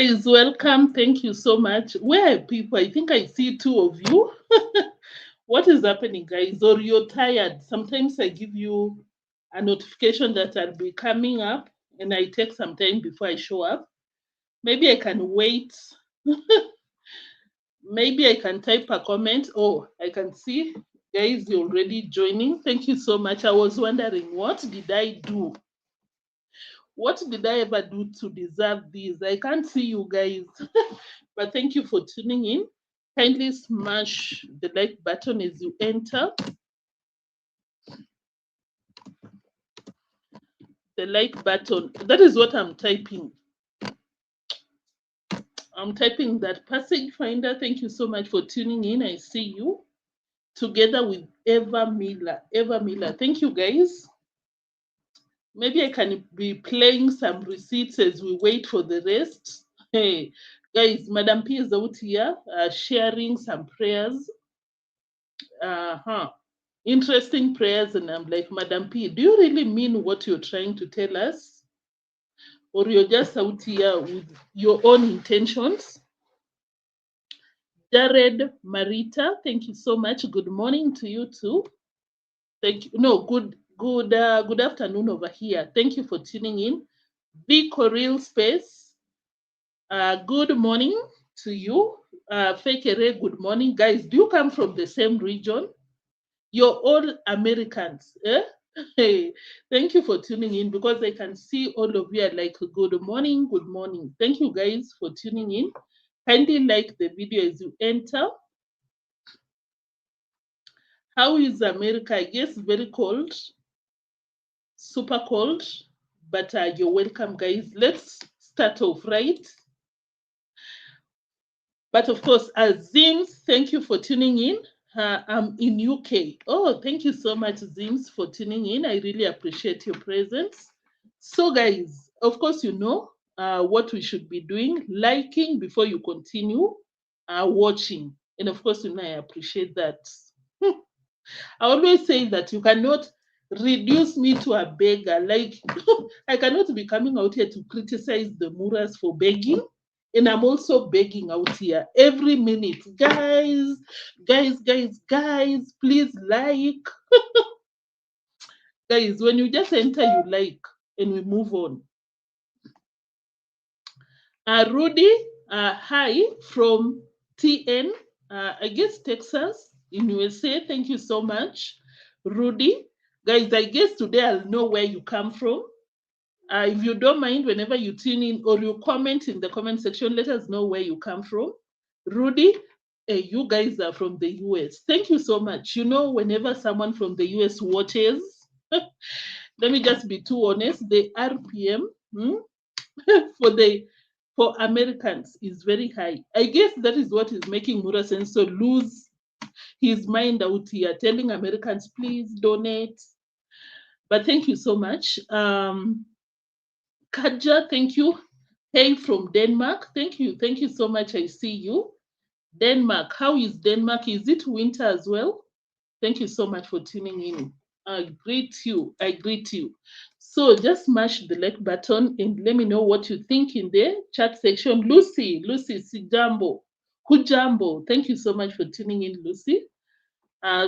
Guys, welcome. Thank you so much. Where are people? I think I see two of you. What is happening, guys? Or you're tired? Sometimes I give you a notification that I'll be coming up and I take some time before I show up. Maybe I can wait. Maybe I can type a comment. Oh, I can see guys, you're already joining. Thank you so much. I was wondering, what did I do? What did I ever do to deserve this? I can't see you guys. But thank you for tuning in. Kindly smash the like button as you enter. The like button. That is what I'm typing. I'm typing that. Passage Finder, thank you so much for tuning in. I see you. Together with Eva Miller. Eva Miller. Thank you, guys. Maybe I can be playing some receipts as we wait for the rest. Hey, guys, Madam P is out here sharing some prayers. Interesting prayers. And I'm like, Madam P, do you really mean what you're trying to tell us? Or you're just out here with your own intentions? Jared Marita, thank you so much. Good morning to you too. Thank you. No, good afternoon over here. Thank you for tuning in. The Coril Space. Good morning to you. Fekere, good morning. Guys, do you come from the same region? You're all Americans. Eh? Hey, thank you for tuning in because I can see all of you are like, good morning, good morning. Thank you guys for tuning in. Kindly like the video as you enter. How is America? I guess very cold, super cold, but you're welcome, guys. Let's start off, right? But of course, Zims, thank you for tuning in. I'm in UK. Oh, thank you so much, Zims, for tuning in. I really appreciate your presence. So, guys, of course, you know what we should be doing, liking before you continue watching. And of course, you know, I appreciate that. I always say that you cannot reduce me to a beggar. Like, I cannot be coming out here to criticize the Muras for begging. And I'm also begging out here every minute. Guys, please like. Guys, when you just enter, you like, and we move on. Rudy, hi from TN, I guess Texas in USA. Thank you so much, Rudy. Guys, I guess today I'll know where you come from. If you don't mind, whenever you tune in or you comment in the comment section, let us know where you come from. Rudy, you guys are from the US. Thank you so much. You know, whenever someone from the US watches, let me just be too honest, the RPM for Americans is very high. I guess that is what is making Mura Senso lose his mind out here, telling Americans, please donate. But thank you so much. Kaja, thank you. Hey, from Denmark. Thank you. Thank you so much. I see you. Denmark. How is Denmark? Is it winter as well? Thank you so much for tuning in. I greet you. I greet you. So just smash the like button and let me know what you think in the chat section. Lucy, Sijambo, Hujambo. Thank you so much for tuning in, Lucy.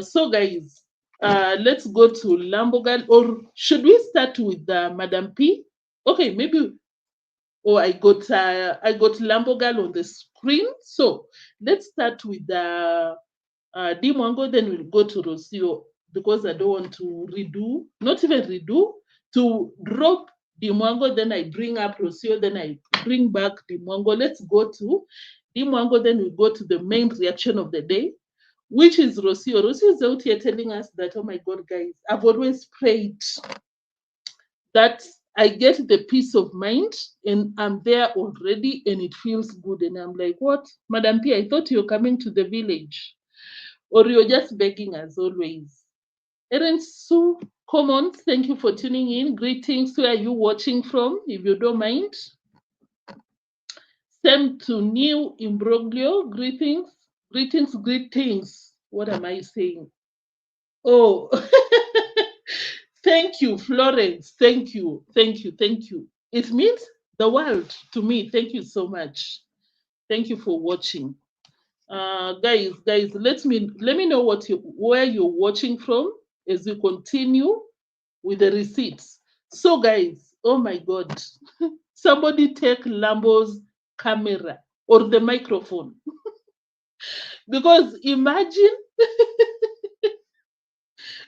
So guys, let's go to Lambogal, or should we start with Madam P? Okay, maybe. Oh, I got Lambogal on the screen. So let's start with D Mwango, then we'll go to Rocio because I don't want to redo, not even redo, to drop D Mwango, then I bring up Rocio, then I bring back D Mwango. Let's go to D Mwango, then we go to the main reaction of the day, which is Rocio. Rocio is out here telling us that, oh my God, guys, I've always prayed that I get the peace of mind and I'm there already and it feels good. And I'm like, what? Madam P, I thought you're coming to the village. Or you're just begging as always. Erin Sue, Common, thank you for tuning in. Greetings. Where are you watching from, if you don't mind? Same to New Imbroglio. Greetings. Greetings. What am I saying? Oh, thank you, Florence. Thank you. It means the world to me. Thank you so much. Thank you for watching. Guys, let me know where you're watching from as we continue with the receipts. So guys, oh my God, somebody take Lambo's camera or the microphone. Because imagine,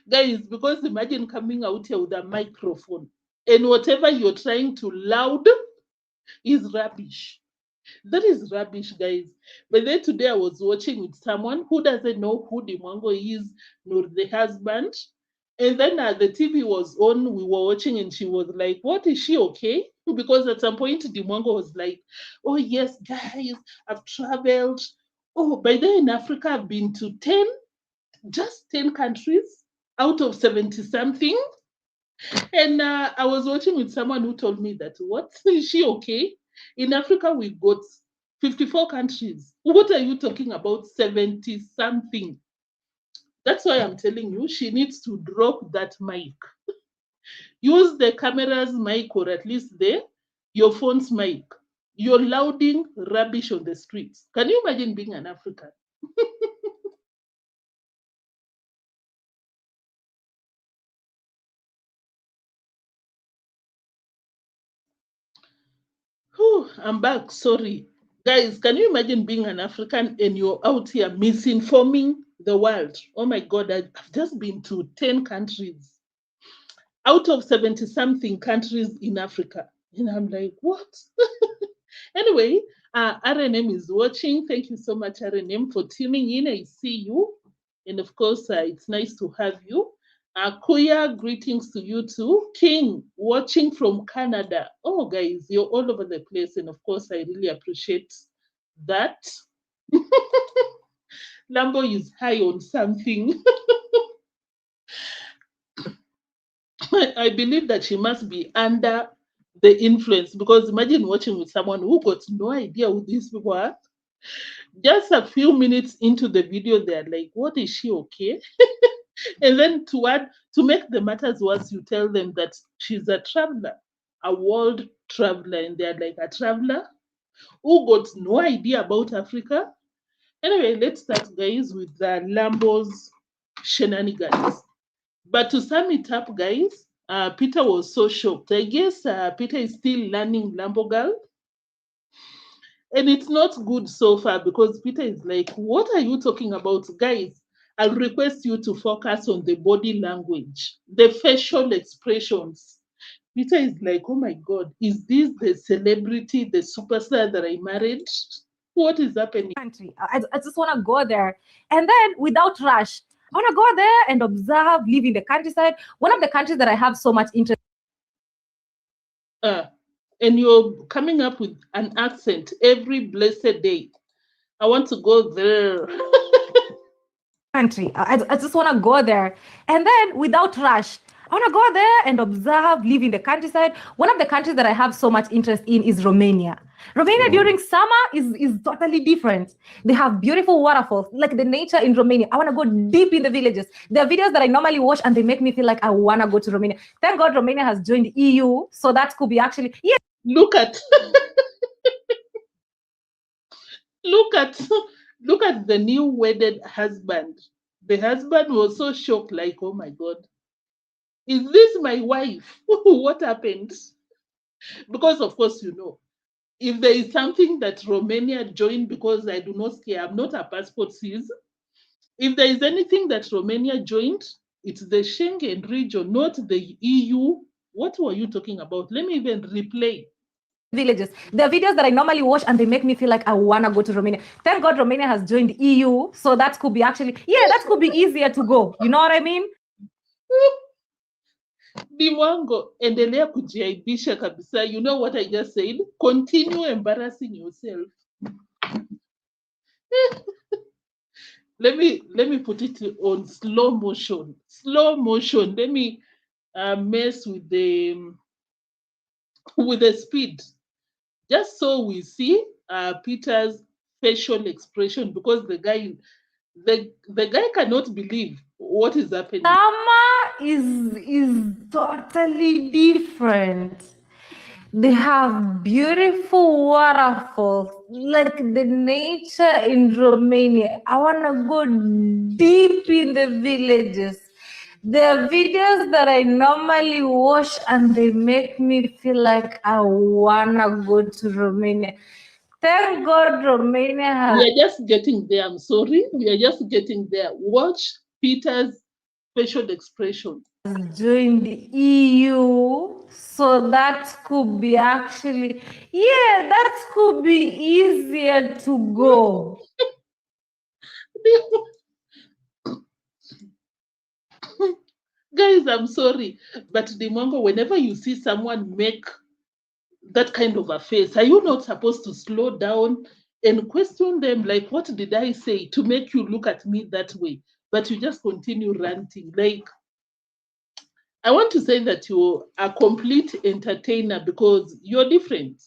guys, because imagine coming out here with a microphone and whatever you're trying to loud is rubbish. That is rubbish, guys. But then today I was watching with someone who doesn't know who the Mwango is, nor the husband. And then the TV was on, we were watching, and she was like, "What, is she okay?" Because at some point, the Mwango was like, "Oh, yes, guys, I've traveled. Oh, by then in Africa, I've been to 10, just 10 countries out of 70 something." And I was watching with someone who told me that, "What? Is she okay? In Africa, we got 54 countries. What are you talking about? 70 something." That's why I'm telling you, she needs to drop that mic. Use the camera's mic, or at least your phone's mic. You're louding rubbish on the streets. Can you imagine being an African? Whew, I'm back. Sorry. Guys, can you imagine being an African and you're out here misinforming the world? Oh my God, I've just been to 10 countries out of 70 something countries in Africa. And I'm like, what? Anyway, RNM is watching. Thank you so much, RNM, for tuning in. I see you. And of course, it's nice to have you. Kuya, greetings to you too. King, watching from Canada. Oh, guys, you're all over the place. And of course, I really appreciate that. Lambo is high on something. I believe that she must be under the influence, because imagine watching with someone who got no idea who these people are. Just a few minutes into the video, they're like, "What, is she okay?" And then to make the matters worse, you tell them that she's a traveler, a world traveler, and they're like, "A traveler who got no idea about Africa?" Anyway, let's start, guys, with Lambo's shenanigans. But to sum it up, guys, Peter was so shocked. I guess Peter is still learning Lambo girl. And it's not good so far, because Peter is like, "What are you talking about?" Guys, I'll request you to focus on the body language, the facial expressions. Peter is like, "Oh my God, is this the celebrity, the superstar that I married? What is happening?" Country. I just want to go there, and then without rush, I want to go there and observe, live in the countryside. One of the countries that I have so much interest. And you're coming up with an accent every blessed day. "I want to go there." Country. I just want to go there, and then without rush, I want to go there and observe, live in the countryside. One of the countries that I have so much interest in is Romania. Romania during summer is totally different. They have beautiful waterfalls, like the nature in Romania. I want to go deep in the villages. There are videos that I normally watch and they make me feel like I want to go to Romania. Thank God Romania has joined the EU, so that could be actually, yeah. Look at look at look at the new wedded husband. The husband was so shocked, like, "Oh my God, is this my wife?" What happened? Because of course, if there is something that Romania joined, because I do not care, I'm not a passport seize. If there is anything that Romania joined, it's the Schengen region, not the EU. What were you talking about? Let me even replay. Villages. There are videos that I normally watch and they make me feel like I want to go to Romania. Thank God Romania has joined the EU, so that could be actually, yeah, that could be easier to go. You know what I mean? Mwango, endelea kujiaibisha kabisa. You know what I just said? Continue embarrassing yourself. Let me put it on slow motion. Slow motion. Let me mess with the speed, just so we see Peter's facial expression, because the guy cannot believe what is happening. Summer is totally different. They have beautiful waterfalls, like the nature in Romania. I want to go deep in the villages. There are videos that I normally watch and they make me feel like I want to go to Romania. Thank God Romania has We are just getting there. I'm sorry. We are just getting there. Watch Peter's facial expression. joined the EU, so that could be actually, yeah, that could be easier to go. Guys, I'm sorry. But Mwango, whenever you see someone make that kind of a face, are you not supposed to slow down and question them, like, what did I say to make you look at me that way? But you just continue ranting. Like, I want to say that you're a complete entertainer because you're different.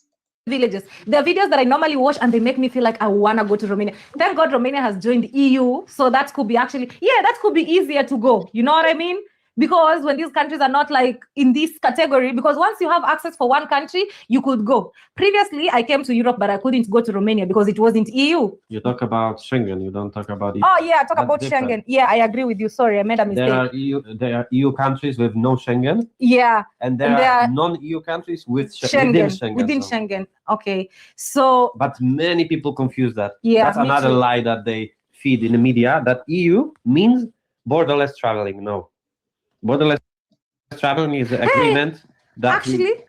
Villages. There are videos that I normally watch and they make me feel like I want to go to Romania. Thank God Romania has joined the EU, so that could be actually, yeah, that could be easier to go. You know what I mean? Because when these countries are not like in this category, because once you have access for one country, you could go. Previously, I came to Europe, but I couldn't go to Romania because it wasn't EU. You talk about Schengen, you don't talk about Oh yeah, talk That's about different. Schengen. Yeah, I agree with you. Sorry, I made a mistake. There are EU countries with no Schengen, Yeah, and there are non-EU countries with Schengen, Schengen. within so- Schengen. Okay, so But many people confuse that. yeah, That's me another too. lie that they feed in the media, that EU means borderless traveling. No. Borderless traveling is the agreement that Actually,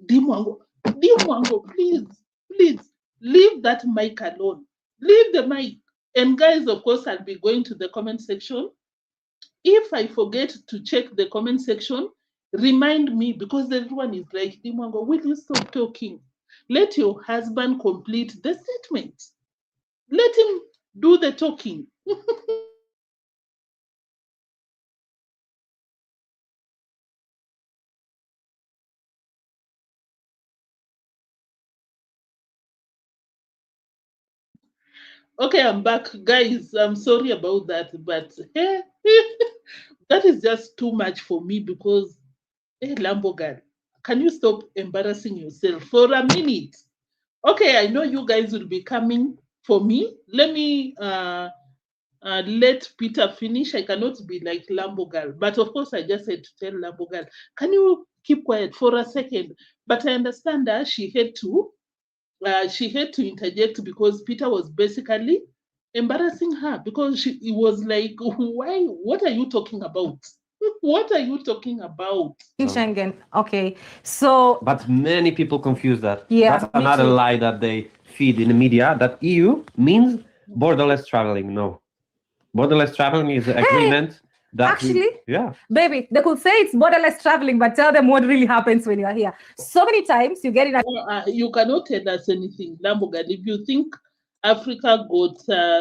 Mwango, please, leave that mic alone. Leave the mic. And guys, of course, I'll be going to the comment section. If I forget to check the comment section, remind me, because everyone is like, Mwango, will you stop talking? Let your husband complete the statement. Let him do the talking. Okay, I'm back. Guys, I'm sorry about that, but that is just too much for me because, Lambo girl, can you stop embarrassing yourself for a minute? Okay, I know you guys will be coming for me. Let me let Peter finish. I cannot be like Lambo girl, but of course, I just had to tell Lambo girl, can you keep quiet for a second? But I understand that she had to interject because Peter was basically embarrassing her because he was like, why, what are you talking about? What are you talking about? in Schengen. Okay, so But many people confuse that. Yeah, That's me another too. lie that they feed in the media, that EU means borderless traveling. No. Borderless traveling is the agreement that actually, yeah. baby, they could say it's borderless traveling, but tell them what really happens when you are here. So many times you get in a You cannot tell us anything, Lambogan. If you think Africa got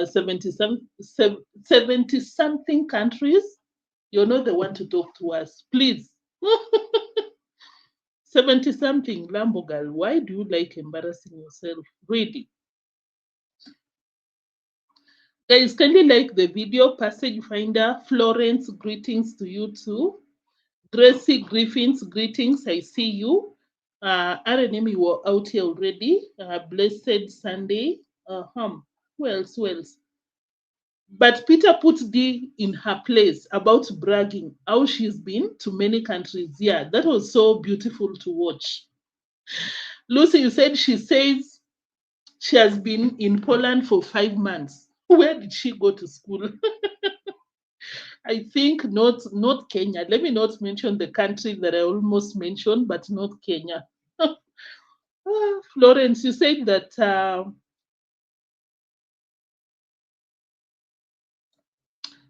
70 something countries, you're not the one to talk to us. Please. 70 something, Lambogal. Why do you like embarrassing yourself? Really? Guys, kindly like the video, Passage Finder. Florence, greetings to you too. Gracie Griffins, greetings. I see you. RNM, you were out here already. Blessed Sunday. Who else? Who else? But Peter put D in her place about bragging, how she's been to many countries. Yeah, that was so beautiful to watch. Lucy, you said she says she has been in Poland for 5 months. Where did she go to school? I think not Kenya. Let me not mention the country that I almost mentioned, but not Kenya. Florence, you said that.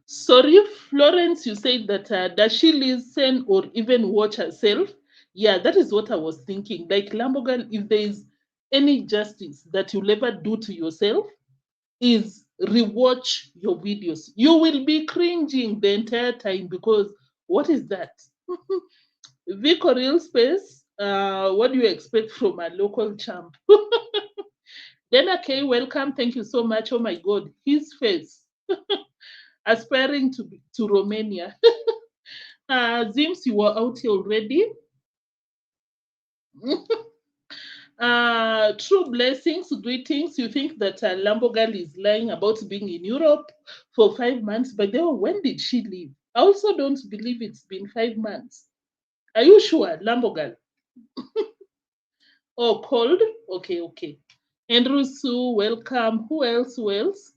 Sorry, Florence, you said that. Does she listen or even watch herself? Yeah, that is what I was thinking. Like Lambogal, if there is any justice that you'll ever do to yourself, is rewatch your videos. You will be cringing the entire time because what is that? Vico Real Space, what do you expect from a local champ? Dana K, welcome. Thank you so much. Oh my God, his face. Aspiring to Romania. Zims, you were out here already. True blessings, greetings. You think that Lambo girl is lying about being in Europe for 5 months, but then when did she leave? I also don't believe it's been 5 months. Are you sure, Lambo girl? Oh, cold? Okay, okay. Andrew Sue, welcome. Who else? Who else?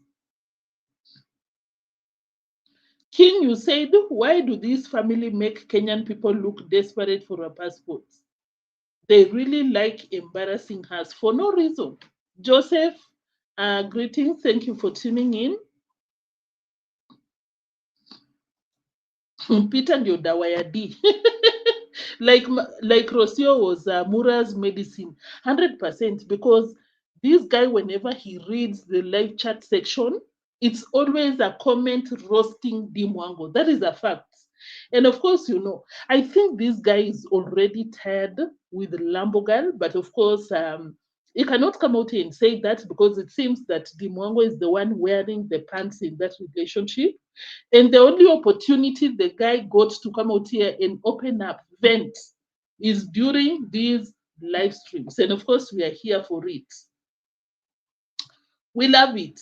King, you said, why do this family make Kenyan people look desperate for a passport? They really like embarrassing us for no reason. Joseph, greetings. Thank you for tuning in. Peter ndio dawa ya D. like Rocio was Mura's medicine, 100%, because this guy, whenever he reads the live chat section, it's always a comment roasting D Mwango. That is a fact. And of course, you know, I think this guy is already tired with Lambogal, but of course, he cannot come out here and say that because it seems that D Mwango is the one wearing the pants in that relationship. And the only opportunity the guy got to come out here and open up, vent, is during these live streams. And of course, we are here for it. We love it.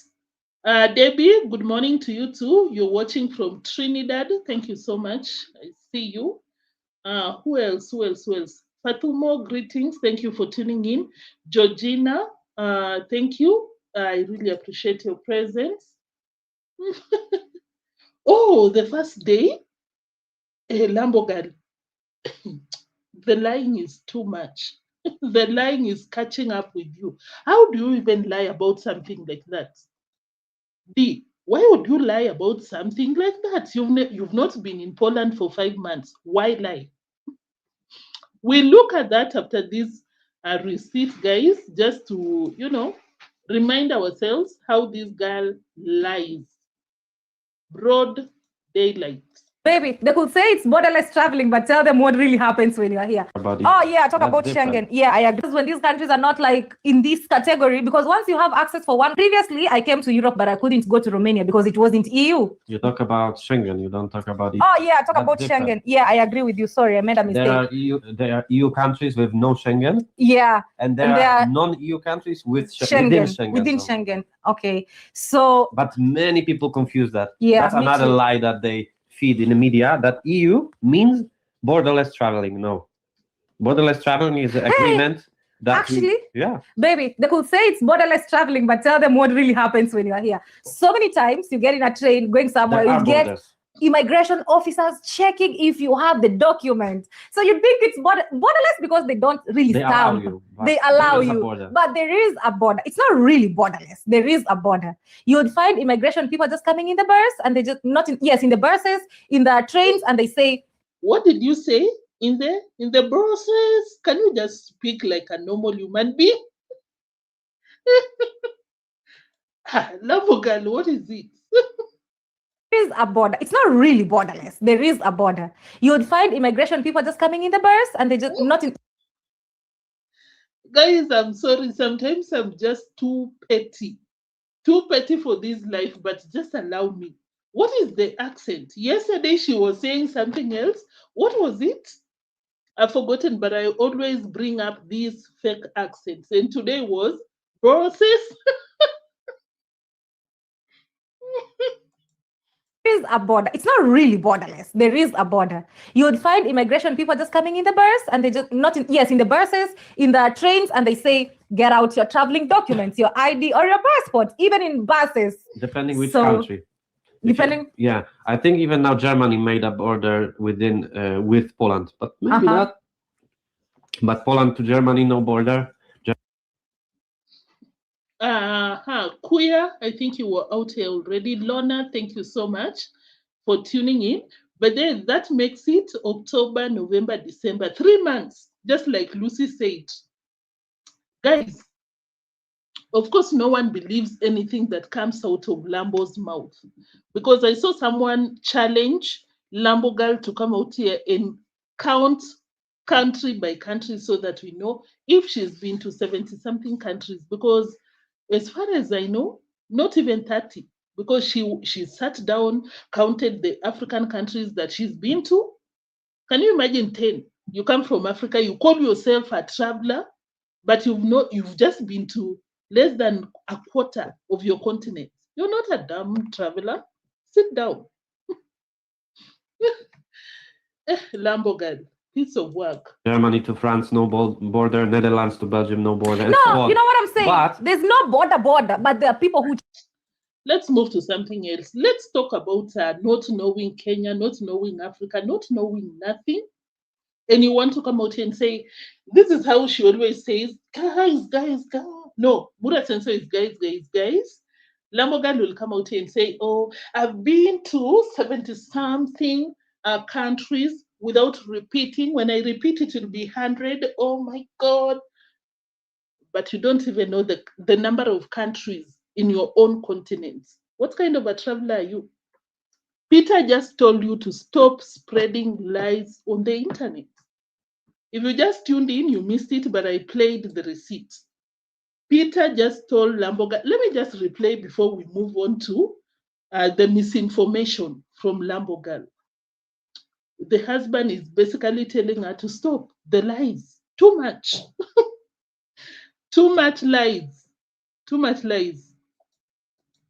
Debbie, good morning to you too. You're watching from Trinidad. Thank you so much. I see you. Who else? Who else? Who else? Fatumo, greetings. Thank you for tuning in. Georgina, thank you. I really appreciate your presence. Oh, the first day, Lambogal. The lying is too much. The lying is catching up with you. How do you even lie about something like that? D, why would you lie about something like that? You've not been in Poland for 5 months. Why lie? We look at that after this receipt, guys, just to, you know, remind ourselves how this girl lies. Broad daylight. Baby, they could say it's borderless traveling, but tell them what really happens when you're here. Oh yeah, talk about Schengen. Yeah, I agree. When these countries are not like in this category, because once you have access for one, previously I came to Europe, but I couldn't go to Romania because it wasn't EU. You talk about Schengen, you don't talk about EU. Oh yeah, talk about Schengen. Yeah, I agree with you. Sorry, I made a mistake. There are EU countries with no Schengen. Yeah. And there are non-EU countries with Schengen. Within Schengen. Okay. So. But many people confuse that. Yeah. That's another lie that they feed in the media, that EU means borderless traveling. No. Borderless traveling is an agreement that actually, yeah. Baby, they could say it's borderless traveling, but tell them what really happens when you're here. So many times you get in a train going somewhere, you get immigration officers checking if you have the document. So you think it's borderless because they don't really stamp. They allow you. But there is a border. It's not really borderless. There is a border. You would find immigration people just coming in the bus and they just in the buses, in the trains, and they say, what did you say? In the buses? Can you just speak like a normal human being? Lambogal, what is it? There is a border. It's not really borderless. There is a border. You would find immigration people just coming in the bus and they just Guys, I'm sorry. Sometimes I'm just too petty for this life, but just allow me. What is the accent? Yesterday she was saying something else. What was it? I've forgotten, but I always bring up these fake accents. And today was process. There is a border. It's not really borderless. There is a border. You would find immigration people just coming in the bus and they just in the buses, in the trains, and they say, get out your traveling documents, your ID or your passport, even in buses. Depending which country. Yeah, I think even now Germany made a border with Poland, but maybe not. But Poland to Germany, no border. Kuya, I think you were out here already. Lorna, thank you so much for tuning in. But then that makes it October, November, December, 3 months, just like Lucy said. Guys, of course, no one believes anything that comes out of Lambo's mouth, because I saw someone challenge Lambo girl to come out here and count country by country so that we know if she's been to 70-something countries, because as far as I know, not even 30, because she sat down, counted the African countries that she's been to. Can you imagine 10? You come from Africa, you call yourself a traveler, but you've just been to less than a quarter of your continent. You're not a damn traveler. Sit down. Lambo girl, piece of work. Germany to France, no border. Netherlands to Belgium, no border. No, you know what I'm saying? But there's no border, but there are people who... Let's move to something else. Let's talk about not knowing Kenya, not knowing Africa, not knowing nothing. And you want to come out here and say, this is how she always says, guys. No, Mura Sensor is guys. Lamogan will come out here and say, oh, I've been to 70-something countries without repeating. When I repeat, it will be 100. Oh my God. But you don't even know the number of countries in your own continent. What kind of a traveler are you? Peter just told you to stop spreading lies on the internet. If you just tuned in, you missed it, but I played the receipt. Peter just told Lamboga, let me just replay before we move on to the misinformation from Lamboga. The husband is basically telling her to stop the lies. Too much. Too much lies. Too much lies.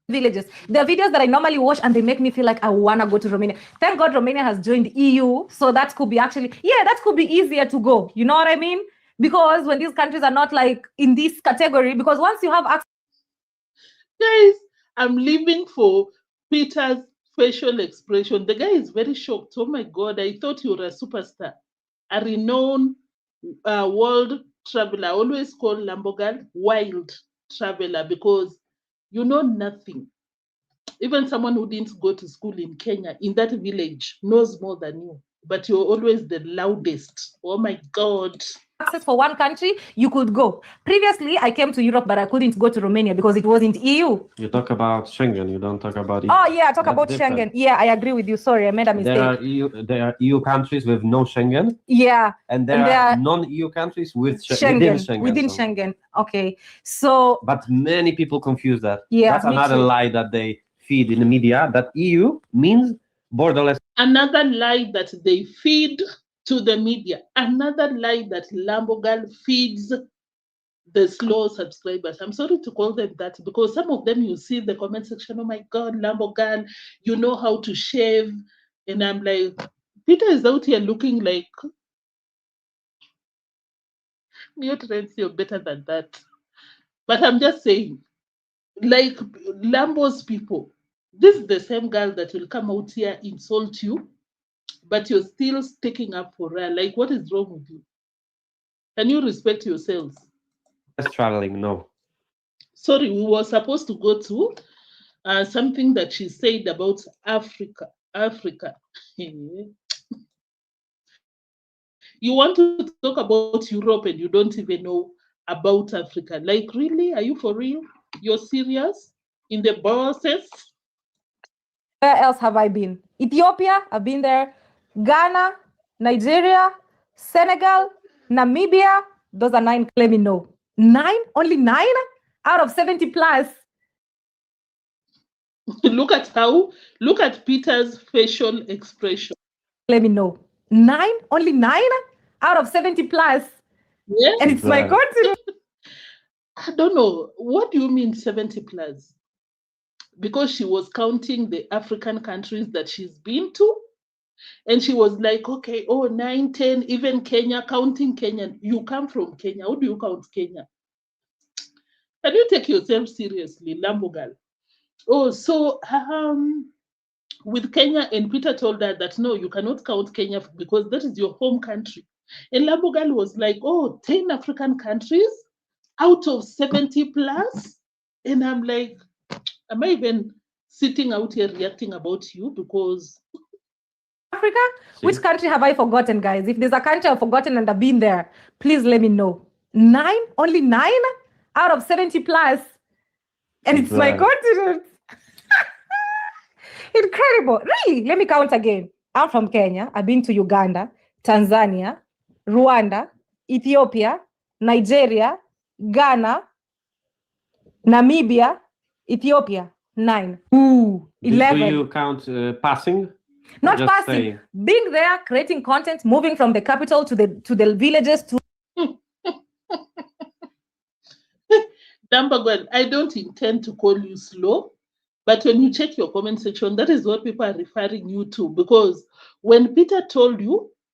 Villages. There are videos that I normally watch and they make me feel like I want to go to Romania. Thank God Romania has joined EU. So that could be that could be easier to go. You know what I mean? Because when these countries are not like in this category, because once you have access... Guys, I'm living for Peter's facial expression. The guy is very shocked. Oh my God, I thought you were a superstar. A renowned world traveler. I always call Lambogal wild traveler because you know nothing. Even someone who didn't go to school in Kenya, in that village, knows more than you. But you're always the loudest. Oh my God. Access for one country, you could go. Previously, I came to Europe, but I couldn't go to Romania because it wasn't EU. You talk about Schengen, you don't talk about EU. Oh yeah, talk about different. Schengen. Yeah, I agree with you. Sorry, I made a mistake. There are EU countries with no Schengen. Yeah. And there are non-EU countries with Schengen. Within Schengen. Okay. So. But many people confuse that. Yeah. That's another lie that they feed in the media, that EU means borderless. Another lie that they feed to the media. Another lie that Lambogal feeds the slow subscribers. I'm sorry to call them that because some of them you see in the comment section, oh my God, Lambogal, you know how to shave. And I'm like, Peter is out here looking like, you're better than that. But I'm just saying, like Lambo's people, this is the same girl that will come out here, insult you, but you're still sticking up for her. Like, what is wrong with you? Can you respect yourselves? That's traveling, no. Sorry, we were supposed to go to something that she said about Africa. You want to talk about Europe and you don't even know about Africa. Like, really? Are you for real? You're serious? In the process? Where else have I been? Ethiopia, I've been there. Ghana, Nigeria, Senegal, Namibia. Those are 9. Let me know. 9? Only 9 out of 70 plus. Look at Peter's facial expression. Let me know. 9? Only 9 out of 70 plus. Yes. And it's my continent. I don't know. What do you mean 70 plus? Because she was counting the African countries that she's been to. And she was like, okay, 9, 10, even Kenya, counting Kenya. You come from Kenya. How do you count Kenya? Can you take yourself seriously, Lambogal? Oh, so with Kenya, and Peter told her that, no, you cannot count Kenya because that is your home country. And Lambogal was like, 10 African countries out of 70 plus? And I'm like, am I even sitting out here reacting about you? Because Africa? Which country have I forgotten, guys? If there's a country I've forgotten and I've been there, please let me know. 9? Only 9 out of 70 plus. And it's my continent. Incredible. Really? Let me count again. I'm from Kenya. I've been to Uganda, Tanzania, Rwanda, Ethiopia, Nigeria, Ghana, Namibia, Ethiopia. 9. 11. Do you count passing? Not passing. Saying? Being there, creating content, moving from the capital to the villages to Dambagal, I don't intend to call you slow, but when you check your comment section, that is what people are referring you to. Because when Peter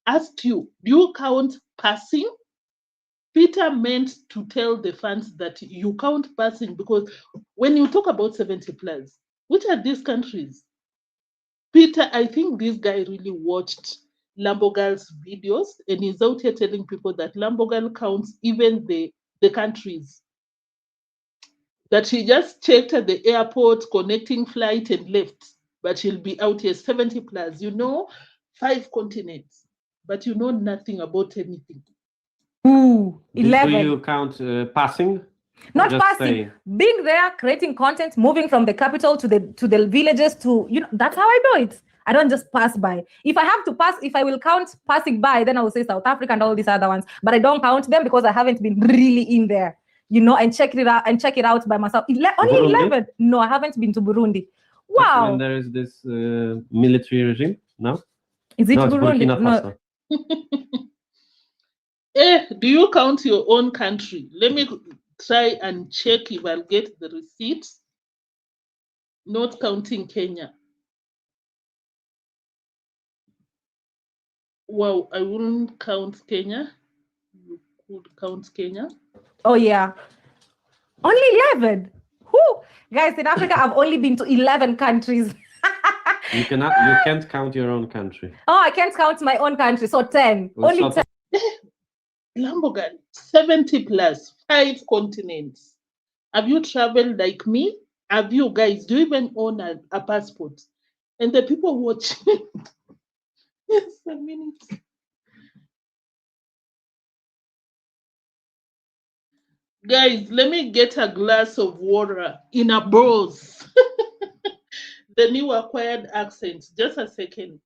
asked you, do you count passing? Peter meant to tell the fans that you count passing, because when you talk about 70 plus, which are these countries? Peter, I think this guy really watched Lambogal's videos and he's out here telling people that Lambogal counts even the countries. That he just checked at the airport, connecting flight and left. But he'll be out here 70 plus, 5 continents, but you know nothing about anything. Ooh, 11. Do you count passing? Not passing, staying? Being there, creating content, moving from the capital to the villages to, that's how I do it. I don't just pass by. If I have to pass, if I will count passing by, then I will say South Africa and all these other ones. But I don't count them because I haven't been really in there, and check it out by myself. Only Burundi? 11. No, I haven't been to Burundi. Wow. When there is this military regime, no? Is it Burundi? No. Do you count your own country? Let me try and check if I'll get the receipt. Not counting Kenya. Wow, I wouldn't count Kenya. You could count Kenya. Oh, yeah. Only 11. Whew. Guys, in Africa, I've only been to 11 countries. You can't count your own country. Oh, I can't count my own country. So 10. Only 10. Lambogal, 70 plus, 5 continents. Have you traveled like me? Have you guys, do you even own a passport? And the people watching. Yes, a minute. Guys, let me get a glass of water in a bros. The new acquired accent. Just a second.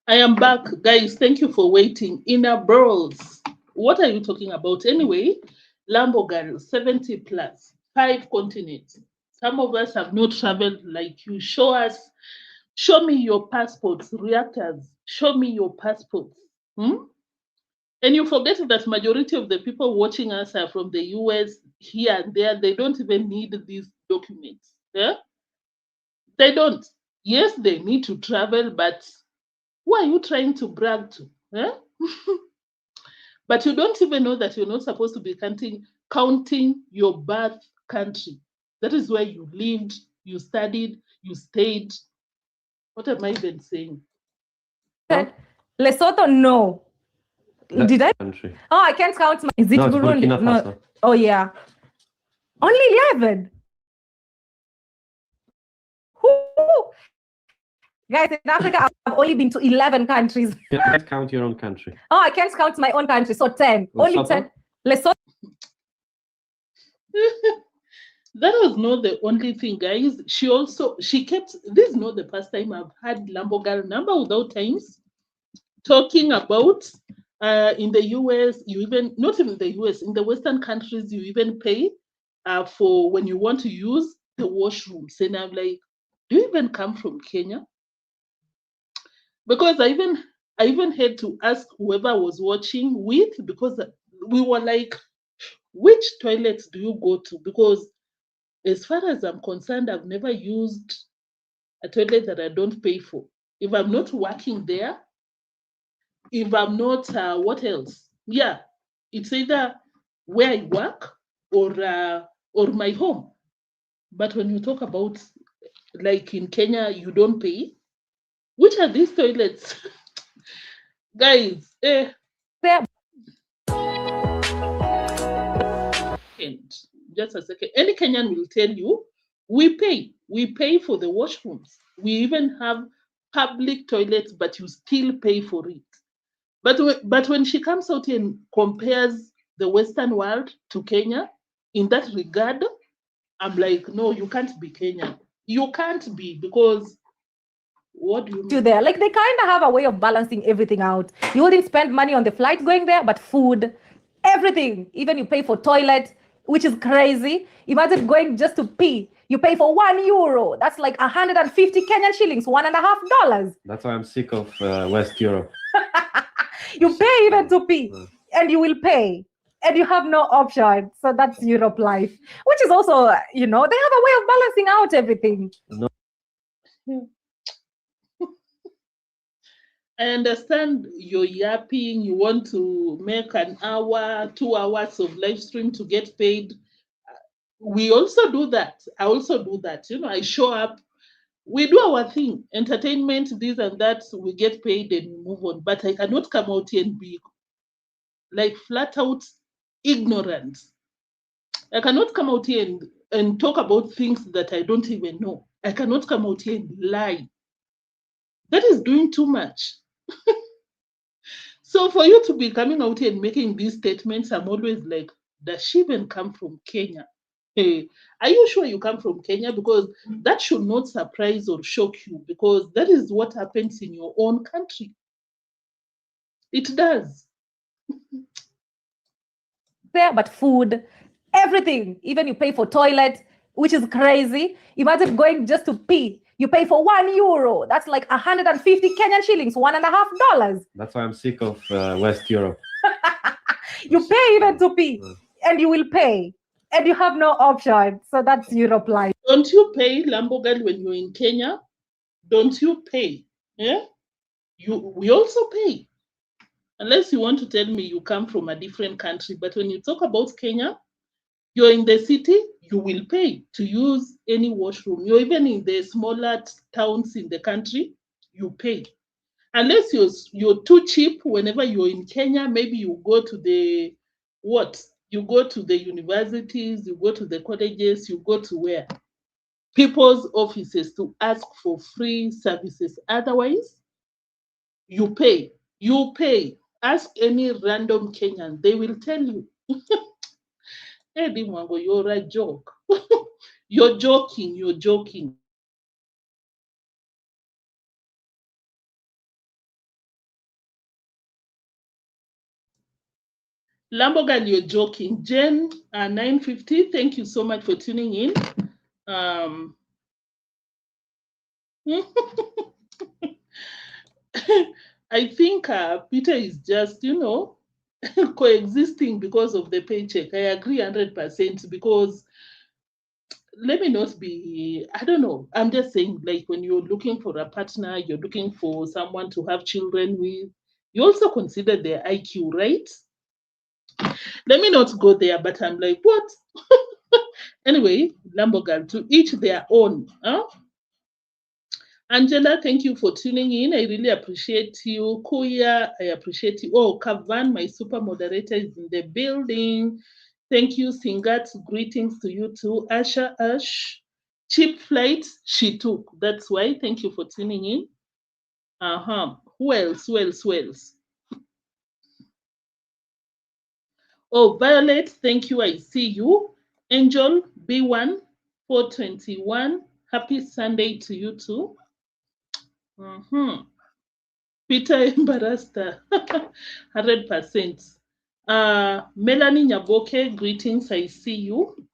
I am back, guys. Thank you for waiting. Inner Bros. What are you talking about? Anyway, Lambogal, 70 plus, 5 continents. Some of us have not traveled like you. Show me your passports, reactors. Show me your passports. And you forget that majority of the people watching us are from the US, here and there. They don't even need these documents. Yeah? They don't. Yes, they need to travel, but who are you trying to brag to? Eh? But you don't even know that you're not supposed to be counting your birth country. That is where you lived, you studied, you stayed. What am I even saying? Lesotho, no. That's Did I? Country. Oh, I can't count. Is it No, Burundi? Burkina Faso. No. Oh, yeah. Only 11. Guys, in Africa, I've only been to 11 countries. You can't count your own country. Oh, I can't count my own country. So 10. Lesotho? Only 10. Lesotho. That was not the only thing, guys. She kept, this is not the first time I've had Lambogal number without times talking about in the US, you even, not even the US, in the Western countries, you even pay for when you want to use the washrooms. And I'm like, do you even come from Kenya? Because I even had to ask whoever was watching with, because we were like, which toilets do you go to? Because as far as I'm concerned, I've never used a toilet that I don't pay for. If I'm not working there, if I'm not, what else? Yeah, it's either where I work or my home. But when you talk about, like in Kenya, you don't pay. Which are these toilets? Guys, just a second. Any Kenyan will tell you, we pay for the washrooms. We even have public toilets, but you still pay for it. But when she comes out and compares the Western world to Kenya, in that regard, I'm like, no, you can't be Kenyan. You can't be, because what do you mean? There, like they kind of have a way of balancing everything out. You wouldn't spend money on the flight going there, but food, everything, even you pay for toilet, which is crazy. Imagine going just to pee. You pay for €1. That's like 150 Kenyan shillings, $1.50. That's why I'm sick of West Europe. You pay even to pee, and you will pay, and you have no option. So that's Europe life, which is also, they have a way of balancing out everything. No. I understand you're yapping, you want to make an hour, 2 hours of live stream to get paid. We also do that. I also do that. I show up, we do our thing, entertainment, this and that, we get paid and we move on. But I cannot come out here and be like flat out ignorant. I cannot come out here and talk about things that I don't even know. I cannot come out here and lie. That is doing too much. So for you to be coming out here and making these statements, I'm always like, does she even come from Kenya? Hey, are you sure you come from Kenya? Because that should not surprise or shock you, because that is what happens in your own country. It does. There, but food, everything, even you pay for toilet, which is crazy. Imagine going just to pee. You pay for €1. That's like 150 Kenyan shillings, $1.50. That's why I'm sick of West Europe. You pay even to pee, and you will pay, and you have no option. So that's Europe life. Don't you pay, Lambogal, when you're in Kenya? Don't you pay? Yeah? We also pay. Unless you want to tell me you come from a different country. But when you talk about Kenya, you're in the city, you will pay to use any washroom. You're even in the smaller towns in the country, you pay. Unless you're too cheap, whenever you're in Kenya, maybe you go to the You go to the universities, you go to the colleges, you go to where? People's offices to ask for free services. Otherwise, you pay. You pay. Ask any random Kenyan, they will tell you. Hey, Mwango, you're a joke. You're joking. You're joking. Lambogan, you're joking. Jen, 950, thank you so much for tuning in. I think Peter is just, coexisting because of the paycheck. I agree 100%, because let me not be, I don't know. I'm just saying, like, when you're looking for a partner, you're looking for someone to have children with, you also consider their IQ, right? Let me not go there, but I'm like, what? Anyway, Lambogan, to each their own. Huh? Angela, thank you for tuning in. I really appreciate you. Kuya, I appreciate you. Oh, Kavan, my super moderator, is in the building. Thank you, Singat. Greetings to you too. Asha Ash, cheap flight she took. That's why. Thank you for tuning in. Who else? Who else? Who else? Oh, Violet, thank you. I see you. Angel B1 421. Happy Sunday to you too. Peter Embarasta, 100%. Melanie Nyaboke, greetings. I see you.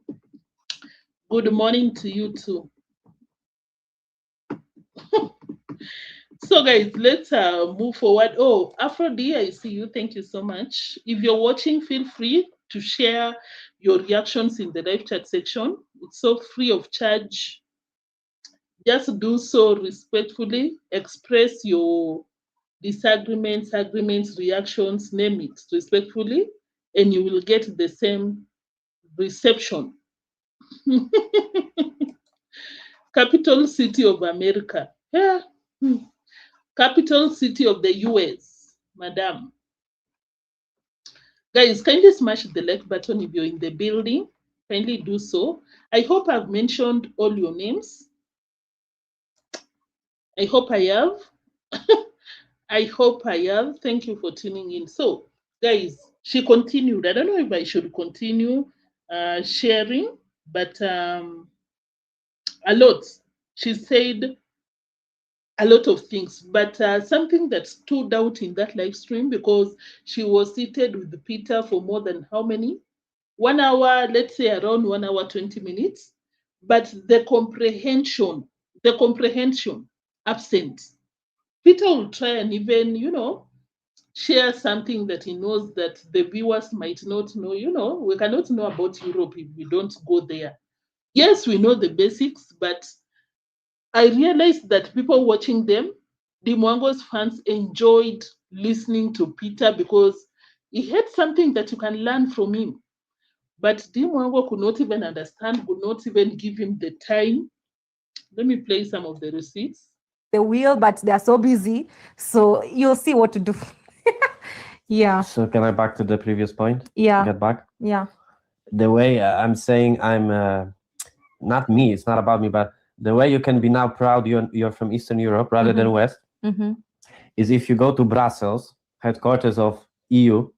Good morning to you too. So guys, let's move forward. Oh, Aphrodite, I see you. Thank you so much. If you're watching, feel free to share your reactions in the live chat section. It's so free of charge. Just do so respectfully. Express your disagreements, agreements, reactions, name it respectfully, and you will get the same reception. Capital city of America. Yeah. Capital city of the US, madam. Guys, kindly smash the like button if you're in the building. Kindly do so. I hope I've mentioned all your names. I hope I have. I hope I have. Thank you for tuning in. So, guys, she continued. I don't know if I should continue sharing. but a lot. She said a lot of things, but something that stood out in that live stream, because she was seated with Peter for more than how many? 1 hour, let's say around 1 hour, 20 minutes. But the comprehension absent. Peter will try and even, share something that he knows that the viewers might not know. We cannot know about Europe if we don't go there. Yes, we know the basics, but I realized that people watching them, the Mwango'S fans, enjoyed listening to Peter because he had something that you can learn from him. But D Mwango could not even understand, could not even give him the time. Let me play some of the receipts. The wheel, but they're so busy. So you'll see what to do. Yeah. So can I back to the previous point? Yeah. Get back? Yeah. The way I'm saying I'm not me, it's not about me, but the way you can be now proud you're from Eastern Europe rather than West is if you go to Brussels, headquarters of EU,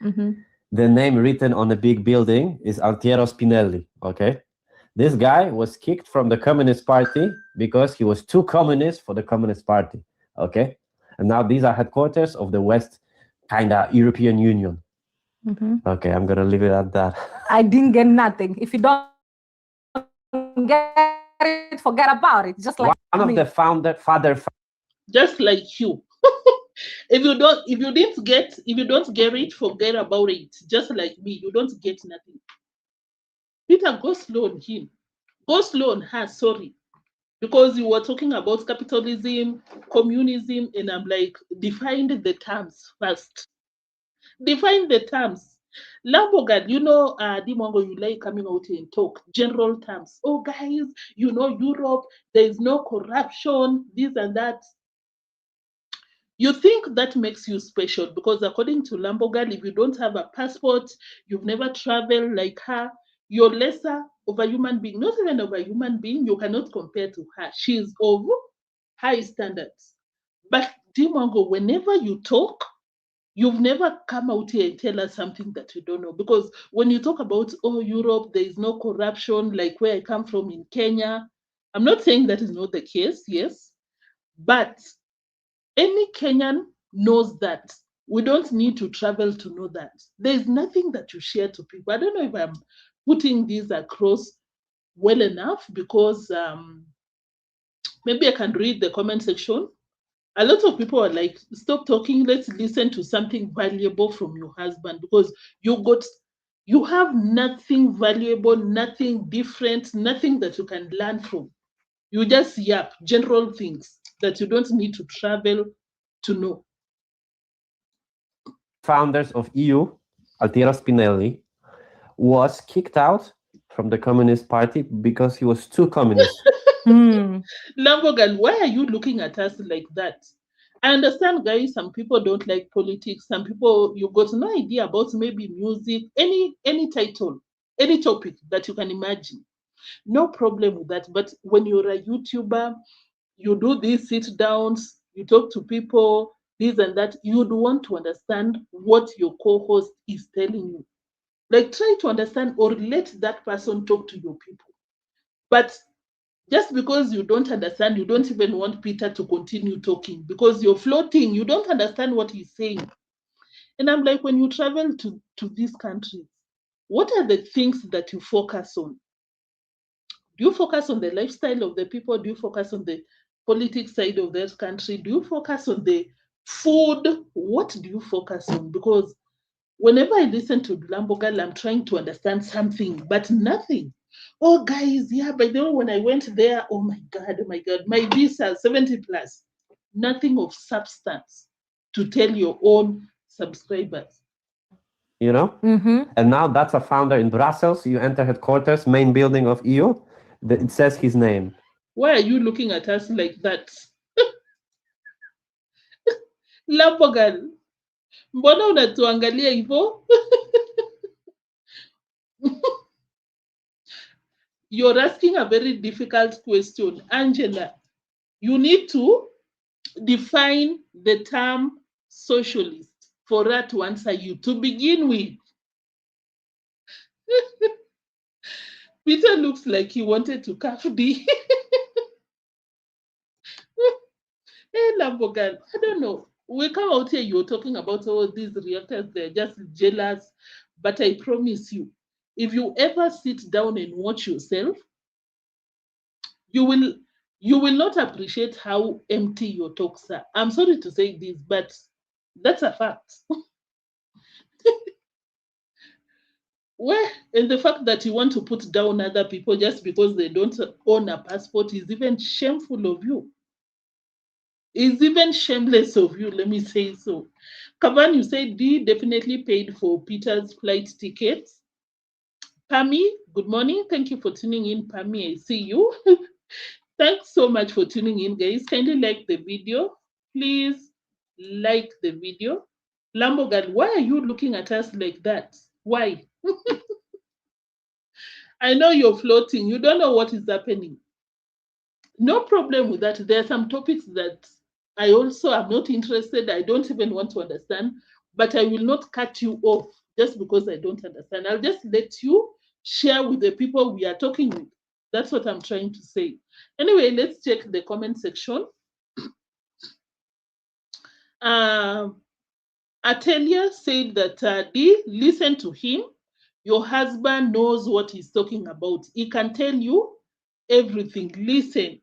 the name written on a big building is Altiero Spinelli, okay? This guy was kicked from the Communist Party because he was too communist for the Communist Party, okay? And now these are headquarters of the West kind of European Union. Okay, I'm gonna leave it at that. I didn't get nothing. If you don't get it, forget about it. Just like one of the father. Just like you. If you don't get it, forget about it. Just like me, you don't get nothing. Peter, go slow on him. Go slow on her, sorry. Because you were talking about capitalism, communism, and I'm like, define the terms first. Define the terms. Lambogan, Dimongo, you like coming out and talk general terms. Oh, guys, Europe, there is no corruption, this and that. You think that makes you special because according to Lambogan, if you don't have a passport, you've never traveled like her, you're lesser of a human being. Not even of a human being, you cannot compare to her. She is of high standards. But Dimongo, whenever you talk, you've never come out here and tell us something that you don't know. Because when you talk about, Europe, there is no corruption, like where I come from in Kenya. I'm not saying that is not the case, yes. But any Kenyan knows that. We don't need to travel to know that. There's nothing that you share to people. I don't know if I'm putting this across well enough because maybe I can read the comment section. A lot of people are like, stop talking, let's listen to something valuable from your husband because you have nothing valuable, nothing different, nothing that you can learn from. You just yap general things that you don't need to travel to know. Founders of EU, Altiero Spinelli, was kicked out from the Communist Party because he was too communist. Lambogan, why are you looking at us like that? I understand, guys, some people don't like politics. Some people, you got no idea about maybe music, any title, any topic that you can imagine. No problem with that. But when you're a YouTuber, you do these sit downs, you talk to people, this and that, you'd want to understand what your co-host is telling you. Like try to understand or let that person talk to your people. But just because you don't understand, you don't even want Peter to continue talking because you're floating, you don't understand what he's saying. And I'm like, when you travel to these countries, what are the things that you focus on? Do you focus on the lifestyle of the people? Do you focus on the politics side of that country? Do you focus on the food? What do you focus on? Because whenever I listen to Lambogal, I'm trying to understand something, but nothing. Oh, guys, yeah, by the way, when I went there, oh my God, my visa, 70 plus, nothing of substance to tell your own subscribers. And now that's a founder in Brussels. You enter headquarters, main building of EU. It says his name. Why are you looking at us like that? Lambogal, mbona unatuangalia hivyo? You're asking a very difficult question. Angela, you need to define the term socialist for her to answer you to begin with. Peter looks like he wanted to cuff D. Hey, Lambogan, I don't know. We come out here, you're talking about all these reactors, they're just jealous. But I promise you, if you ever sit down and watch yourself, you will not appreciate how empty your talks are. I'm sorry to say this, but that's a fact. Well, and the fact that you want to put down other people just because they don't own a passport is even shameful of you. It's even shameless of you, let me say so. Kavan, you said D definitely paid for Peter's flight tickets. Pami, good morning. Thank you for tuning in, Pami. I see you. Thanks so much for tuning in, guys. Kindly like the video. Please like the video. Lambogan, why are you looking at us like that? Why? I know you're floating. You don't know what is happening. No problem with that. There are some topics that I also am not interested. I don't even want to understand, but I will not cut you off just because I don't understand. I'll just let you share with the people we are talking with. That's what I'm trying to say. Anyway, let's check the comment section. Atelia said that D, listen to him. Your husband knows what he's talking about. He can tell you everything. Listen.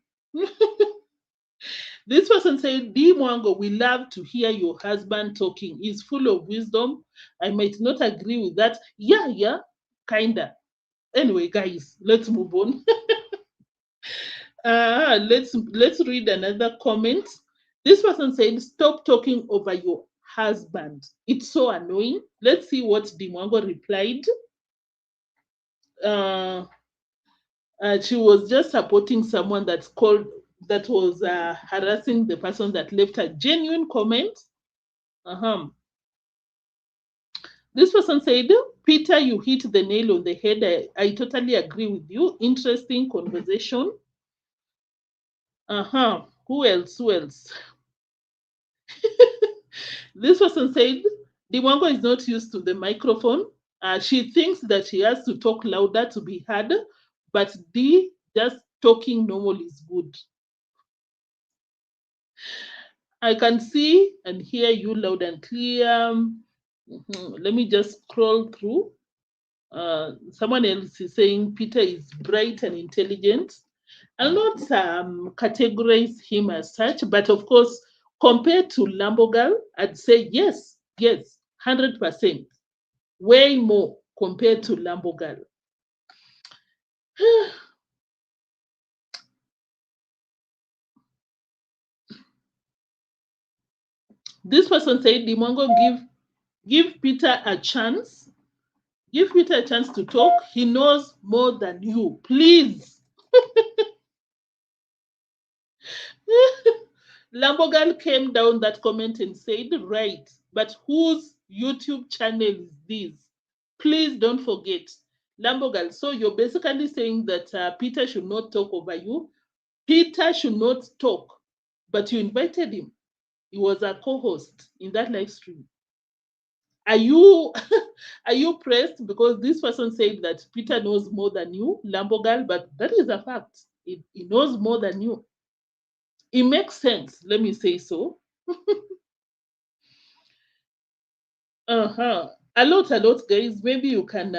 This person said, D Mwango, we love to hear your husband talking. He's full of wisdom. I might not agree with that. Yeah, kinda. Anyway, guys, let's move on. Let's read another comment. This person said, stop talking over your husband. It's so annoying. Let's see what D Mwango replied. She was just supporting someone that was harassing the person that left a genuine comment. This person said, Peter, you hit the nail on the head. I totally agree with you. Interesting conversation. Who else? This person said, Mwango is not used to the microphone. She thinks that she has to talk louder to be heard, but D, just talking normal is good. I can see and hear you loud and clear. Let me just scroll through. Someone else is saying Peter is bright and intelligent. I'll not categorize him as such, but of course, compared to Lambogal, I'd say yes, 100%. Way more compared to Lambogal. This person said, Dimongo, give Peter a chance. Give Peter a chance to talk. He knows more than you. Please. Lambogal came down that comment and said, right, but whose YouTube channel is this? Please don't forget. Lambogal, so you're basically saying that Peter should not talk over you. Peter should not talk, but you invited him. He was a co-host in that live stream. Are you pressed because this person said that Peter knows more than you, Lambogal, but that is a fact. He knows more than you. It makes sense, let me say so. A lot, guys. Maybe you can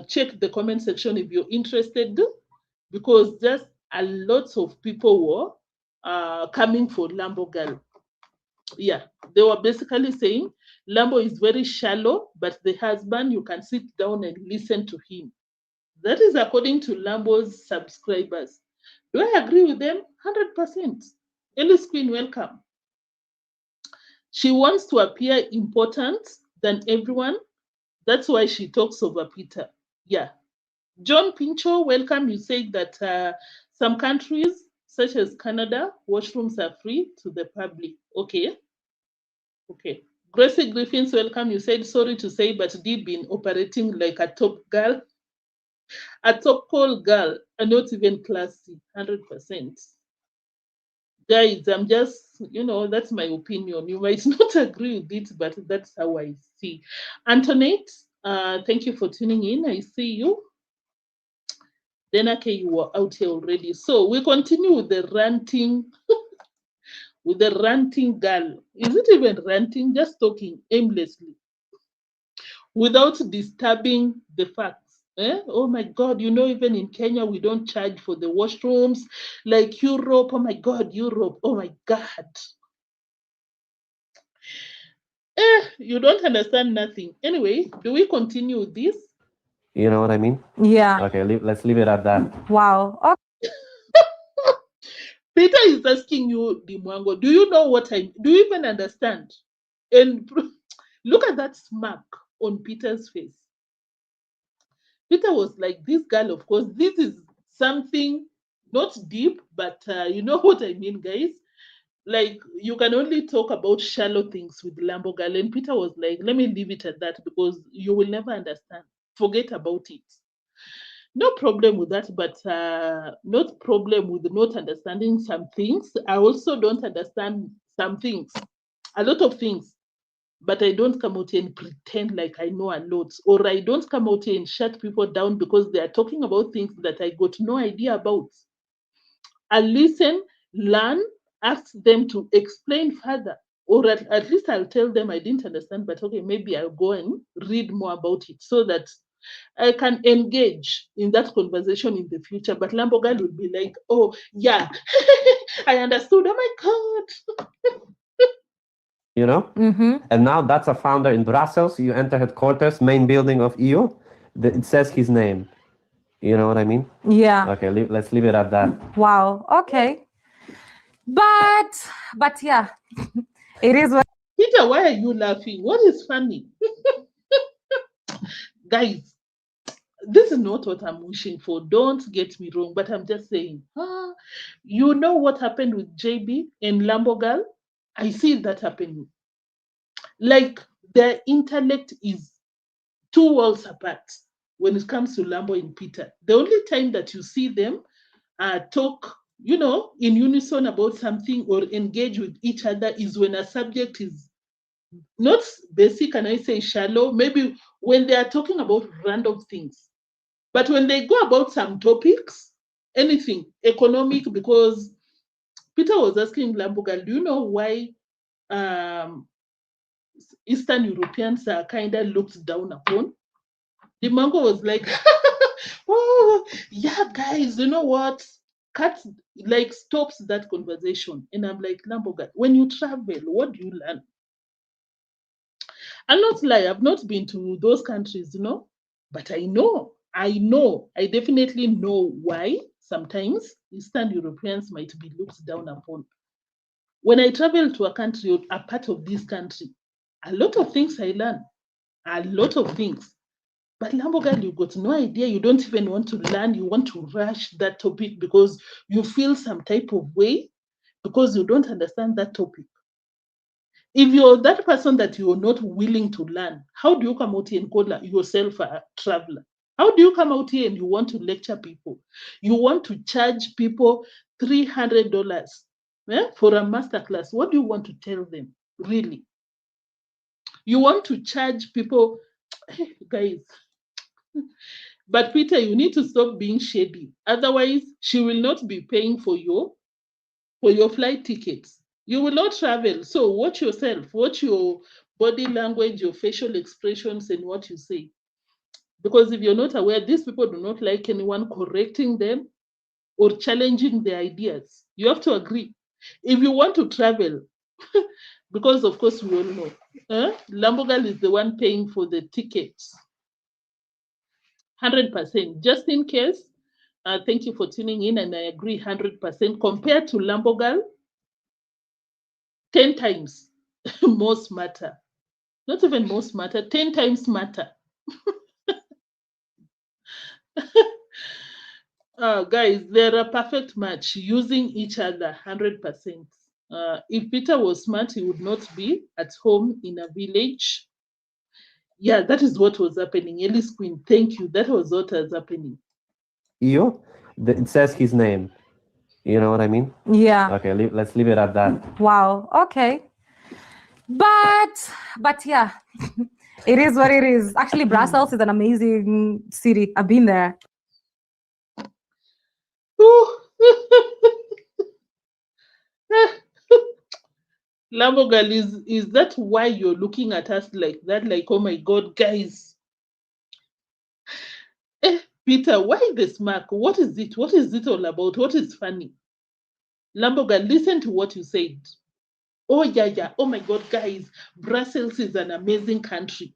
check the comment section if you're interested, because just a lot of people were coming for Lambogal. Yeah, they were basically saying Lambo is very shallow, but the husband, you can sit down and listen to him. That is according to Lambo's subscribers. Do I agree with them? 100%. Ellis Queen, welcome. She wants to appear important than everyone. That's why she talks over Peter. Yeah. John Pincho, welcome. You said that some countries, such as Canada, washrooms are free to the public. Okay. Gracie Griffins, welcome. You said, sorry to say, but did been operating like a top girl, a top call girl, and not even classy, 100%. Guys, I'm just, that's my opinion. You might not agree with it, but that's how I see. Antoinette, thank you for tuning in. I see you. Then okay, you were out here already. So we continue with the ranting, with the ranting girl. Is it even ranting? Just talking aimlessly, without disturbing the facts. Oh my God, even in Kenya, we don't charge for the washrooms like Europe. Oh my God, Europe. Oh my God. You don't understand nothing. Anyway, do we continue with this? You know what I mean? Yeah. Okay, let's leave it at that. Wow. Okay. Peter is asking you, Mwango, do you know what do you even understand? And look at that smirk on Peter's face. Peter was like, this girl, of course, this is something not deep, but you know what I mean, guys? Like, you can only talk about shallow things with Lambo girl. And Peter was like, let me leave it at that because you will never understand. Forget about it. No problem with that, but not problem with not understanding some things. I also don't understand some things, a lot of things, but I don't come out here and pretend like I know a lot, or I don't come out here and shut people down because they are talking about things that I got no idea about. I listen, learn, ask them to explain further, or at least I'll tell them I didn't understand, but okay, maybe I'll go and read more about it so that I can engage in that conversation in the future. But Lambogal will be like, oh, yeah, I understood. Oh my God. And now that's a founder in Brussels. You enter headquarters, main building of EU. It says his name. You know what I mean? Yeah. Okay, let's leave it at that. Wow. Okay. But yeah, it is what. Peter, why are you laughing? What is funny? Guys, this is not what I'm wishing for. Don't get me wrong, but I'm just saying, you know what happened with JB and Lambogal? I see that happening. Like, their intellect is 2 worlds apart when it comes to Lambo and Peter. The only time that you see them talk, in unison about something or engage with each other is when a subject is not basic, and I say shallow, maybe when they are talking about random things. But when they go about some topics, anything economic, because Peter was asking Lambogal, do you know why Eastern Europeans are kind of looked down upon? The Mwango was like, oh, yeah, guys, you know what? Stops that conversation. And I'm like, Lambogal, when you travel, what do you learn? I'll not lie, I've not been to those countries, but I definitely know why sometimes Eastern Europeans might be looked down upon. When I travel to a country or a part of this country, a lot of things I learn, a lot of things. But Lambogal, you got no idea. You don't even want to learn. You want to rush that topic because you feel some type of way because you don't understand that topic. If you're that person that you're not willing to learn, how do you come out here and call yourself a traveler? How do you come out here and you want to lecture people? You want to charge people $300 for a masterclass. What do you want to tell them, really? You want to charge people, guys. But Peter, you need to stop being shady. Otherwise, she will not be paying for your flight tickets. You will not travel. So watch yourself. Watch your body language, your facial expressions, and what you say. Because if you're not aware, these people do not like anyone correcting them or challenging their ideas. You have to agree. If you want to travel, because of course we all know, Lambogal is the one paying for the tickets. 100%. Just in case, thank you for tuning in, and I agree 100%. Compared to Lambogal, 10 times more smarter. Not even more smarter, 10 times smarter. Guys, they're a perfect match, using each other 100%. If Peter was smart, he would not be at home in a village. Yeah, that is what was happening. Ellis Queen, thank you. That was what was happening. It says his name. You know what I mean? Yeah. Okay, let's leave it at that. Wow. Okay. But yeah, it is what it is. Actually, Brussels is an amazing city. I've been there. Lambogal, is that why you're looking at us like that? Like, oh my God, guys. Peter, why the smack? What is it? What is it all about? What is funny? Lambogal, listen to what you said. Oh, yeah. Oh my God, guys. Brussels is an amazing country.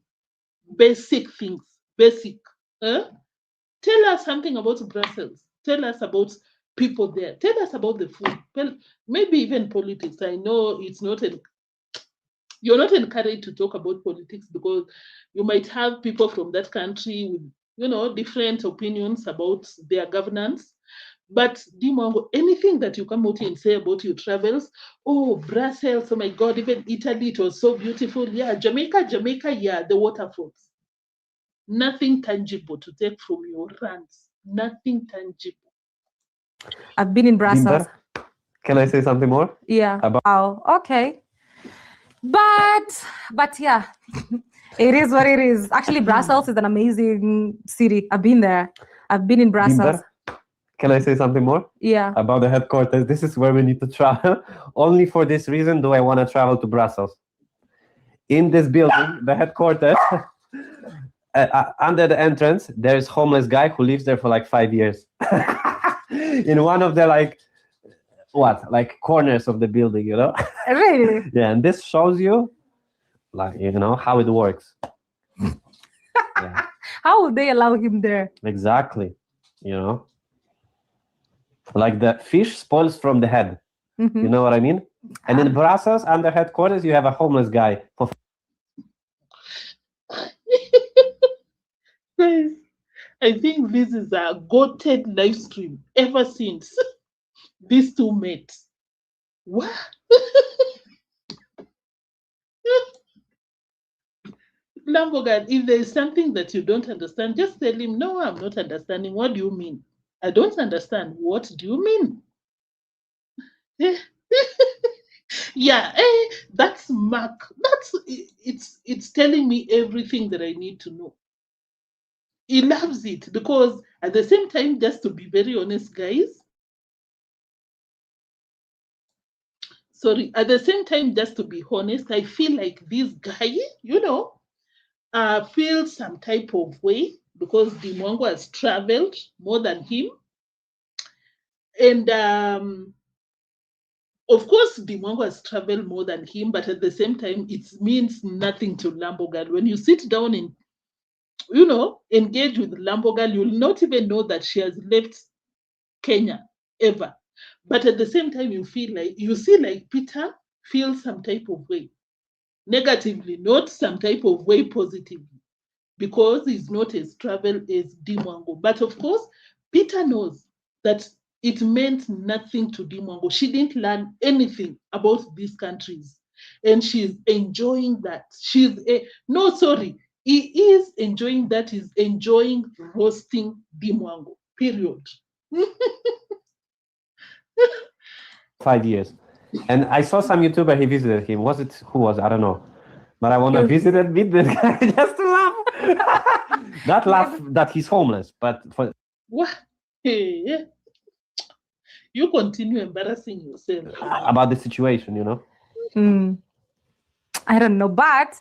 Basic things. Basic. Tell us something about Brussels. Tell us about people there. Tell us about the food. Well, maybe even politics. I know it's not you're not encouraged to talk about politics because you might have people from that country with different opinions about their governance. But Dimongo, anything that you come out and say about your travels, oh, Brussels, oh my God, even Italy, it was so beautiful. Yeah, Jamaica, yeah, the waterfalls. Nothing tangible to take from your rants. Nothing tangible. I've been in Brussels. Can I say something more? Yeah. Okay. But yeah, it is what it is. Actually, Brussels is an amazing city. I've been there. I've been in Brussels. Can I say something more? Yeah. About the headquarters. This is where we need to travel. Only for this reason do I want to travel to Brussels. In this building, the headquarters, under the entrance, there's a homeless guy who lives there for like 5 years. In one of the corners of the building, Really? Yeah, and this shows you how it works. Yeah. How would they allow him there? Exactly. Like the fish spoils from the head. Mm-hmm. You know what I mean? And in Brussels, under headquarters, you have a homeless guy. Guys, I think this is a goated live stream ever since these two met. What? Lambogan, if there is something that you don't understand, just tell him, no, I'm not understanding. What do you mean? I don't understand. What do you mean? Yeah, that's Mark. It's telling me everything that I need to know. He loves it because at the same time, just to be very honest, guys, at the same time, just to be honest, I feel like this guy, feels some type of way because Mwango'S has traveled more than him. And of course, Mwango'S has traveled more than him, but at the same time, it means nothing to Lambogal. When you sit down and, engage with Lambogal, you'll not even know that she has left Kenya ever. But at the same time, you see like Peter feels some type of way. Negatively, not some type of way positively, because he's not as traveled as Mwango. But of course, Peter knows that it meant nothing to Mwango. She didn't learn anything about these countries. And she's enjoying that. He is enjoying that. He's enjoying roasting Mwango, period. 5 years. And I saw some YouTuber, he visited him. Who was? I don't know. But I want to visit and meet this guy just to laugh. Not laugh that he's homeless, but for... What? Hey, you continue embarrassing yourself. About the situation, I don't know, but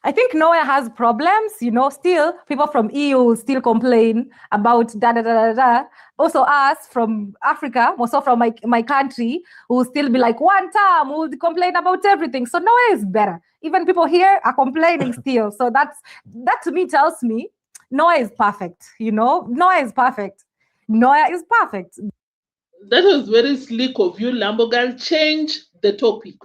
I think Noah has problems, still people from EU still complain about da. Also us from Africa, also from my country, who will still be like one time, who will complain about everything. So Noah is better. Even people here are complaining still. So that to me tells me Noah is perfect, Noah is perfect. Noah is perfect. That was very slick of you, Lambogal. Change the topic.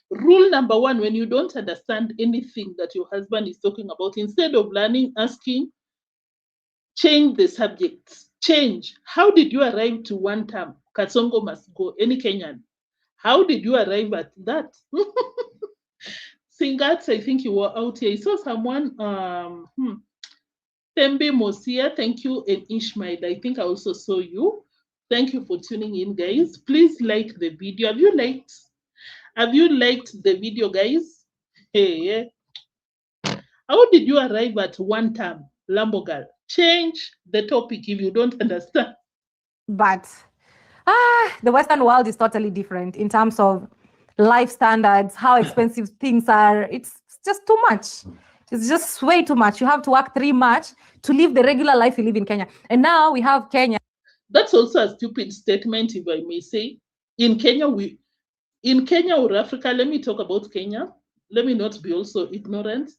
Rule number 1, when you don't understand anything that your husband is talking about, instead of asking, change the subject. Change. How did you arrive to one term? Kasongo must go. Any Kenyan. How did you arrive at that? Singats, I think you were out here. I saw someone, Tembe Mosia, thank you, and Ishmael. I think I also saw you. Thank you for tuning in, guys. Please like the video. Have you liked the video, guys? Hey, how did you arrive at one term, Lambogal? Change the topic if you don't understand. But the Western world is totally different in terms of life standards, how expensive things are. It's just too much. It's just way too much. You have to work 3 much to live the regular life you live in Kenya. And now we have Kenya. That's also a stupid statement, if I may say. In Kenya or Africa, let me talk about Kenya. Let me not be also ignorant.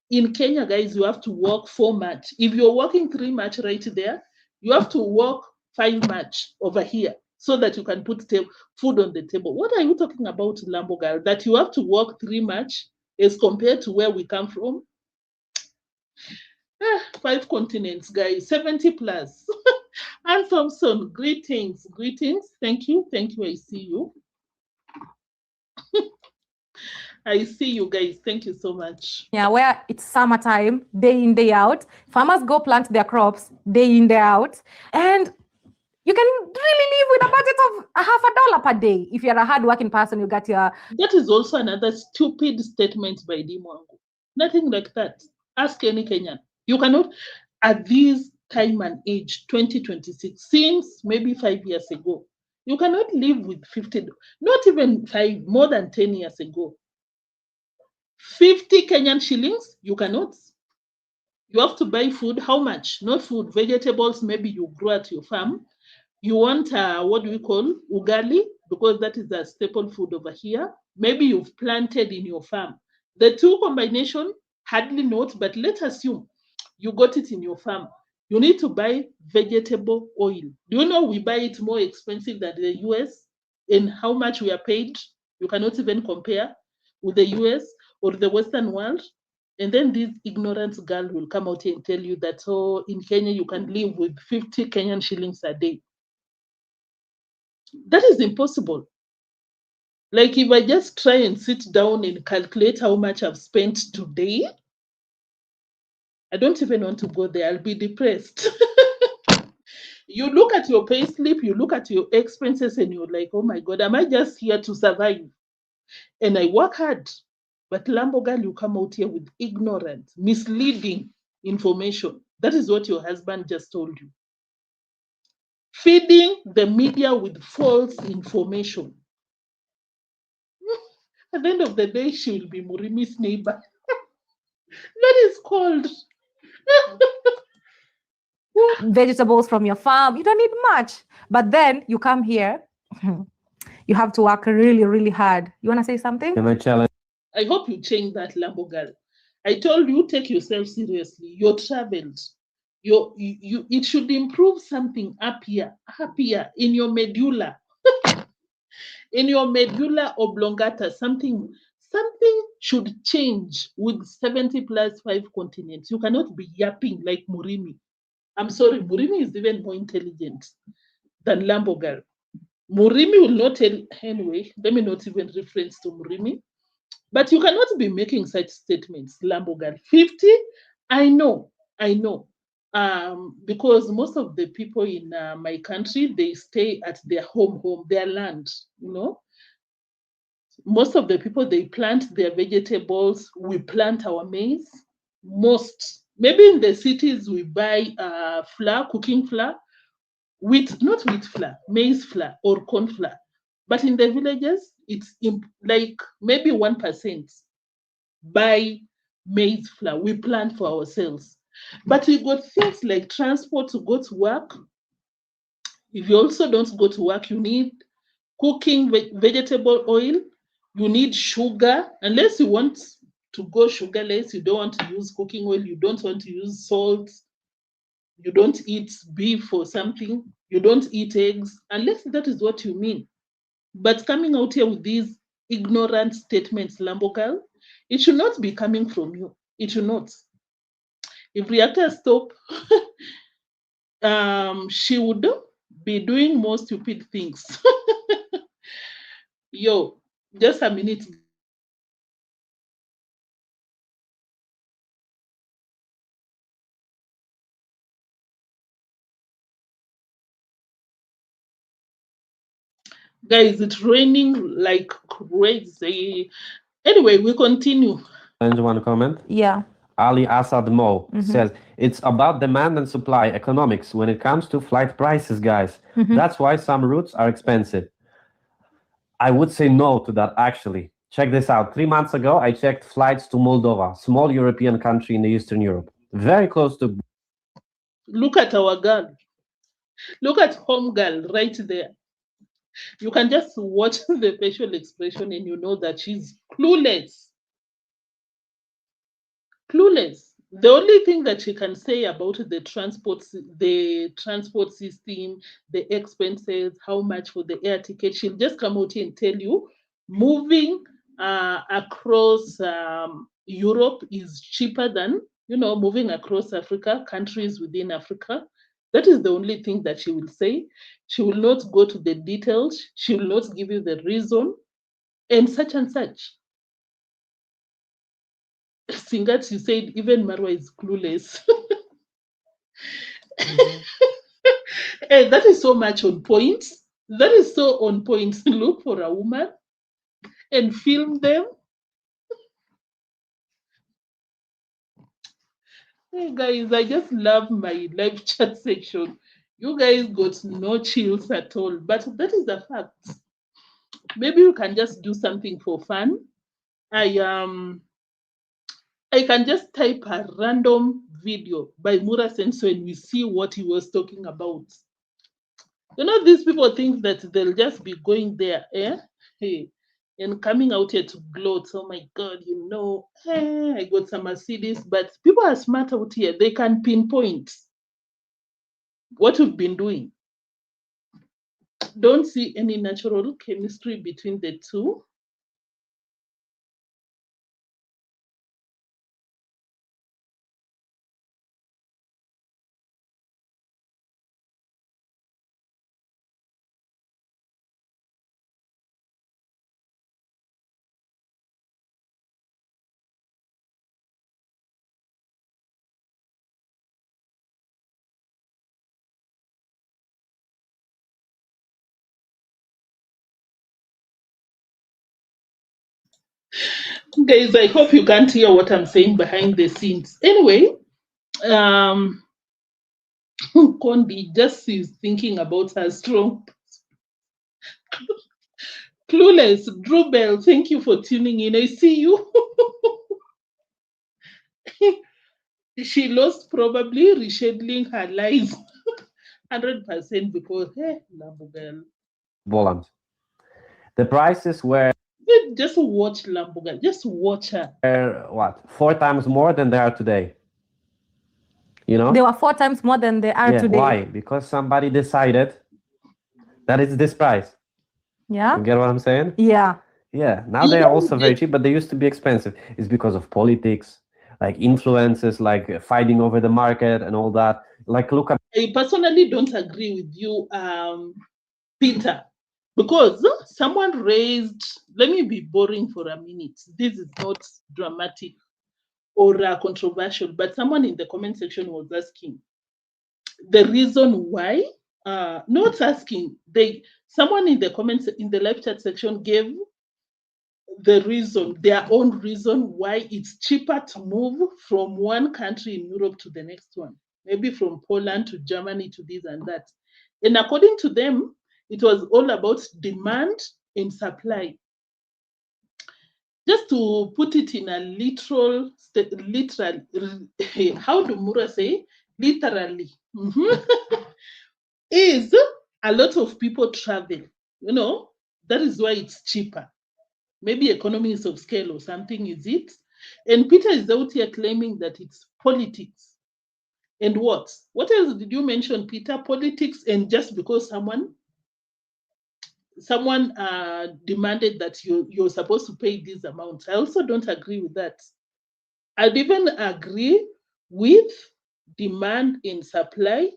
In Kenya, guys, you have to work 4 much. If you're working 3 much right there, you have to work 5 much over here so that you can put food on the table. What are you talking about, Lambo girl? That you have to work 3 much as compared to where we come from? 5 continents, guys, 70 plus. And Thompson, greetings. Thank you. I see you. I see you guys. Thank you so much. Yeah, where it's summertime, day in, day out. Farmers go plant their crops day in, day out. And you can really live with a budget of $50 per day. If you're a hardworking person, you got your... That is also another stupid statement by Mwango'S. Nothing like that. Ask any Kenyan. You cannot, at this time and age, 2026, since maybe 5 years ago, you cannot live with 50, not even 5, more than 10 years ago. 50 Kenyan shillings, you cannot. You have to buy food. How much? Not food, vegetables, maybe you grow at your farm. You want, what do we call, ugali, because that is a staple food over here. Maybe you've planted in your farm. The two combination, hardly not, but let's assume you got it in your farm. You need to buy vegetable oil. Do you know we buy it more expensive than the US? And how much we are paid? You cannot even compare with the US or the Western world. And then this ignorant girl will come out here and tell you that, oh, in Kenya, you can live with 50 Kenyan shillings a day. That is impossible. Like if I just try and sit down and calculate how much I've spent today, I don't even want to go there. I'll be depressed. You look at your pay slip, you look at your expenses, and you're like, oh my God, am I just here to survive? And I work hard. But Lambo girl, you come out here with ignorant, misleading information. That is what your husband just told you. Feeding the media with false information. At the end of the day, she will be Murimi's neighbor. That is called vegetables from your farm. You don't need much. But then you come here, you have to work really, really hard. You want to say something? Can I challenge? I hope you change that, Lambo girl. I told you, take yourself seriously. You're traveled. It should improve something up here in your medulla. In your medulla oblongata, something should change with 70 plus 5 continents. You cannot be yapping like Murimi. I'm sorry, Murimi is even more intelligent than Lambo girl. Murimi will not tell, anyway, let me not even reference to Murimi. But you cannot be making such statements, Lambo girl. 50, I know. Because most of the people in my country, they stay at their home, their land, you know. Most of the people, they plant their vegetables. We plant our maize. Maybe in the cities, we buy flour, cooking flour, not wheat flour, maize flour or corn flour. But in the villages, it's like maybe 1% buy maize flour. We plant for ourselves. But we got things like transport to go to work. If you also don't go to work, you need cooking vegetable oil. You need sugar, unless you want to go sugarless. You don't want to use cooking oil. You don't want to use salt. You don't eat beef or something. You don't eat eggs, unless that is what you mean. But coming out here with these ignorant statements, Lambo girl, it should not be coming from you. It should not. If reactor stop, she would be doing more stupid things. Yo, just a minute. Guys, it's raining like crazy. Anyway, we continue. One comment? Yeah. Ali Assad Mo says it's about demand and supply economics when it comes to flight prices, guys. That's why some routes are expensive. I would say no to that, actually. Check this out. 3 months ago, I checked flights to Moldova, small European country in Eastern Europe, very close to. Look at our girl. Look at home girl right there. You can just watch the facial expression and you know that she's clueless. Clueless. The only thing that she can say about the transport system, the expenses, how much for the air ticket, she'll just come out here and tell you moving across Europe is cheaper than moving across Africa, countries within Africa. That is the only thing that she will say. She will not go to the details. She will not give you the reason and such and such. Singati said even Marwa is clueless. And that is so much on point. That is so on point. Look for a woman and film them. Hey guys, I just love my live chat section. You guys got no chills at all, but that is the fact. Maybe you can just do something for fun. I can just type a random video by Mura Senso and we see what he was talking about. These people think that they'll just be going there, hey, and coming out here to gloat. Oh my God, I got some Mercedes, but people are smart out here. They can pinpoint what we've been doing. Don't see any natural chemistry between the two. Guys, I hope you can't hear what I'm saying behind the scenes. Anyway, Kondi just is thinking about her strong. Clueless, Drew Bell, thank you for tuning in. I see you. She lost probably rescheduling her life 100% because, hey, Lambo girl. Boland. The prices were. Just watch Lambo girl. Just watch her. What? 4 times more than they are today. They were 4 times more than they are today. Why? Because somebody decided that it's this price. Yeah. You get what I'm saying? Yeah. Yeah. Now they are also very cheap, but they used to be expensive. It's because of politics, like influences, like fighting over the market and all that. Like, look at. I personally don't agree with you, Peter, because someone raised. Let me be boring for a minute. This is not dramatic or controversial, but someone in the comment section was asking the reason why. Not asking. Someone in the comments in the live chat section gave their own reason why it's cheaper to move from one country in Europe to the next one. Maybe from Poland to Germany to this and that. And according to them, it was all about demand and supply. Just to put it in a literal, how do Mura say? Literally. Is a lot of people travel, that is why it's cheaper. Maybe economies of scale or something, is it? And Peter is out here claiming that it's politics. And what? What else did you mention, Peter? Politics, and just because someone demanded that you're supposed to pay this amount. I also don't agree with that. I'd even agree with demand and supply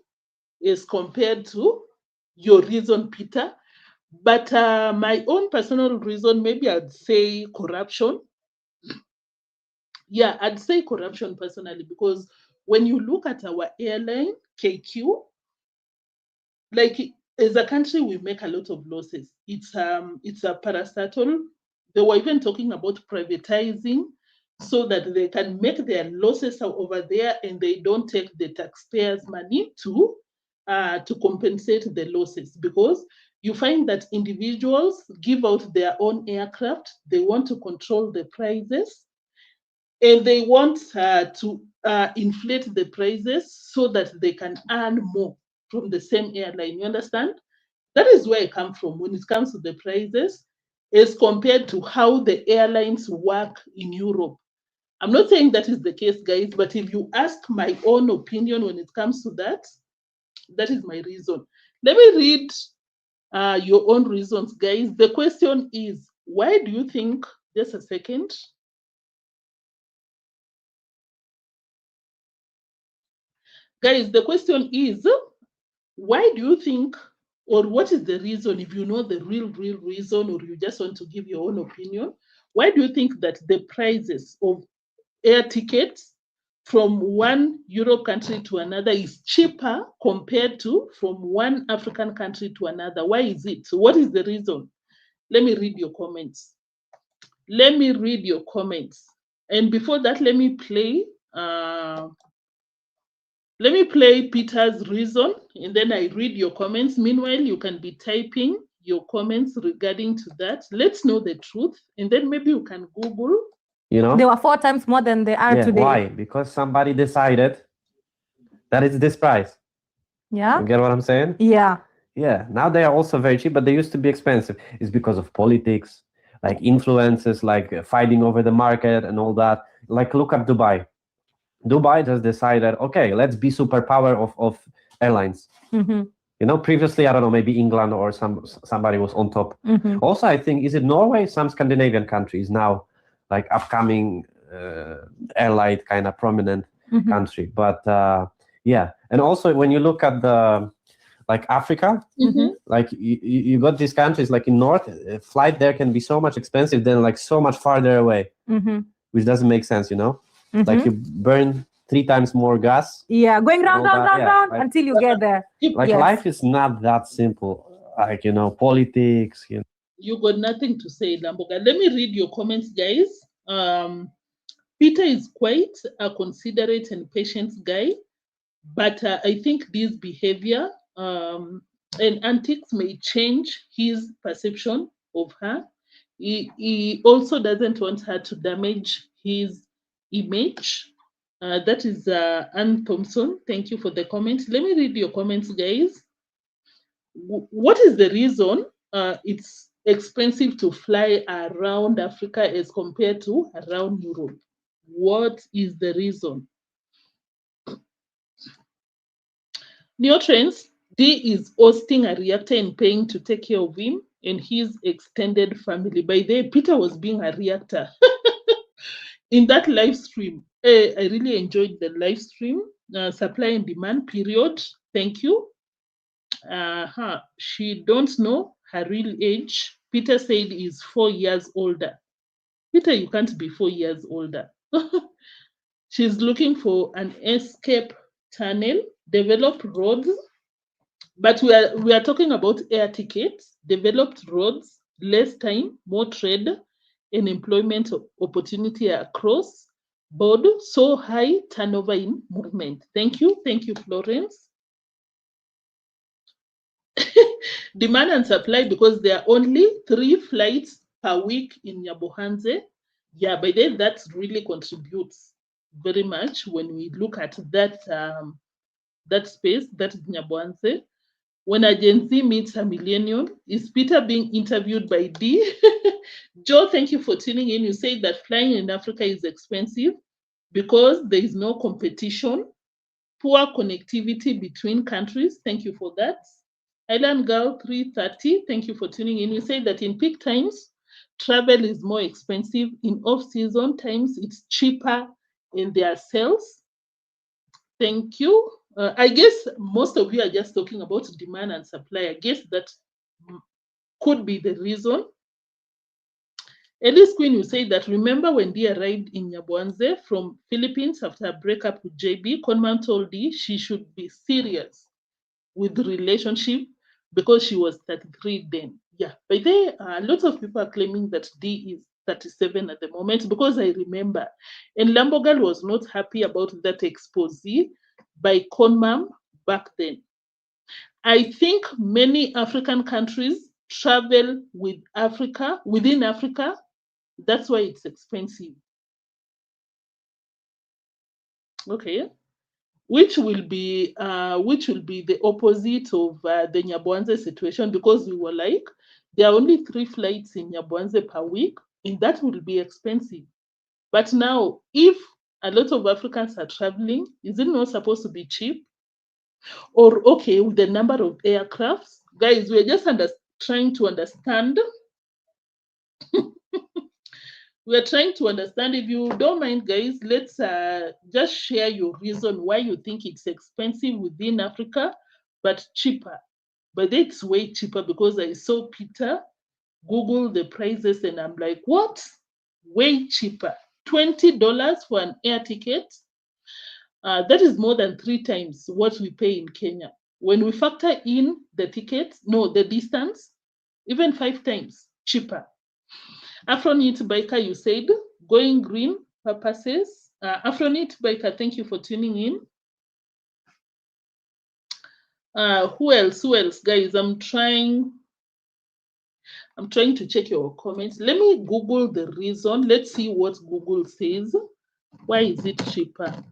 as compared to your reason, Peter. But my own personal reason, maybe I'd say corruption. Yeah, I'd say corruption personally, because when you look at our airline, KQ, like as a country, we make a lot of losses. It's a parastatal. They were even talking about privatizing so that they can make their losses over there and they don't take the taxpayers' money to compensate the losses, because you find that individuals give out their own aircraft, they want to control the prices, and they want to inflate the prices so that they can earn more from the same airline. You understand? That is where I come from when it comes to the prices, as compared to how the airlines work in Europe. I'm not saying that is the case, guys, but if you ask my own opinion when it comes to that, that is my reason. Let me read your own reasons, guys. The question is, why do you think, just a second. Guys, the question is, why do you think, or what is the reason, if you know the real reason, or you just want to give your own opinion, why do you think that the prices of air tickets from one Europe country to another is cheaper compared to from one African country to another? Why is it? So what is the reason? Let me read your comments. Let me read your comments. And before that, let me play Peter's reason, and then I read your comments. Meanwhile, you can be typing your comments regarding to that. Let's know the truth, and then maybe you can Google. You know? They were 4 times more than they are today. Why? Because somebody decided that it's this price. Yeah. You get what I'm saying? Yeah. Yeah. Now they are also very cheap, but they used to be expensive. It's because of politics, like influences, like fighting over the market and all that. Like, look at Dubai. Dubai just decided, okay, let's be superpower of airlines. Mm-hmm. You know, previously, I don't know, maybe England or somebody was on top. Mm-hmm. Also, I think, is it Norway? Some Scandinavian countries now, like upcoming airline kind of prominent Mm-hmm. country. But yeah, and also when you look at the like Africa, Mm-hmm. like you got these countries like in North, a flight there can be so much expensive than like so much farther away, Mm-hmm. which doesn't make sense, you know? Mm-hmm. Like you burn 3 times more gas. Yeah, going round, all round, that, round, yeah, round like- until you get there. Like Yes. life is not that simple. Like, you know, politics, you know. You got nothing to say, Lamboga. Let me read your comments, guys. Peter is quite a considerate and patient guy, but I think this behavior and antics may change his perception of her. He also doesn't want her to damage his image. That is Ann Thompson. Thank you for the comment. Let me read your comments, guys. What is the reason it's expensive to fly around Africa as compared to around Europe? What is the reason? Neotrends, D is hosting a reactor and paying to take care of him and his extended family. By the way, Peter was being a reactor in that live stream. I really enjoyed the live stream. Supply and demand period. Thank you. She don't know her real age. Peter said is 4 years older. Peter, you can't be 4 years older. She's looking for an escape tunnel, developed roads, but we are talking about air tickets, developed roads, less time, more trade, and employment opportunity across board, so high turnover in movement. Thank you, Florence. Demand and supply, because there are only 3 flights per week in Nyabohanze. Yeah, by then that really contributes very much when we look at that that space, that is Nyabohanze. When a Gen Z meets a millennial, is Peter being interviewed by D? Joe, thank you for tuning in. You say that flying in Africa is expensive because there is no competition, poor connectivity between countries. Thank you for that. Island Girl 330, thank you for tuning in. We say that in peak times, travel is more expensive. In off-season times, it's cheaper in their sales. Thank you. I guess most of you are just talking about demand and supply. I guess that could be the reason. Ellis Queen, you say that, remember when Dee arrived in Nyabohanze from Philippines after a breakup with JB, Conman told Dee she should be serious with the relationship because she was 33 then. Yeah, by there, lots of people are claiming that Dee is 37 at the moment, because I remember, and Lambogal was not happy about that expose by Conmam back then. I think many African countries travel with Africa, within Africa. That's why it's expensive. Okay. Which will be the opposite of the Nyaboanze situation, because we were like, there are only 3 flights in Nyaboanze per week, and that will be expensive. But now, if a lot of Africans are traveling, is it not supposed to be cheap? Or okay, with the number of aircrafts, guys, we're just trying to understand. We're trying to understand. If you don't mind, guys, let's just share your reason why you think it's expensive within Africa, but cheaper. But it's way cheaper, because I saw Peter Google the prices, and I'm like, what? Way cheaper. $20 for an air ticket. That is more than 3 times what we pay in Kenya. When we factor in the tickets, no, the distance, even 5 times cheaper. Afronit Biker, you said going green purposes. Afronit Biker, thank you for tuning in. Who else? Who else, guys? I'm trying to check your comments. Let me Google the reason. Let's see what Google says. Why is it cheaper?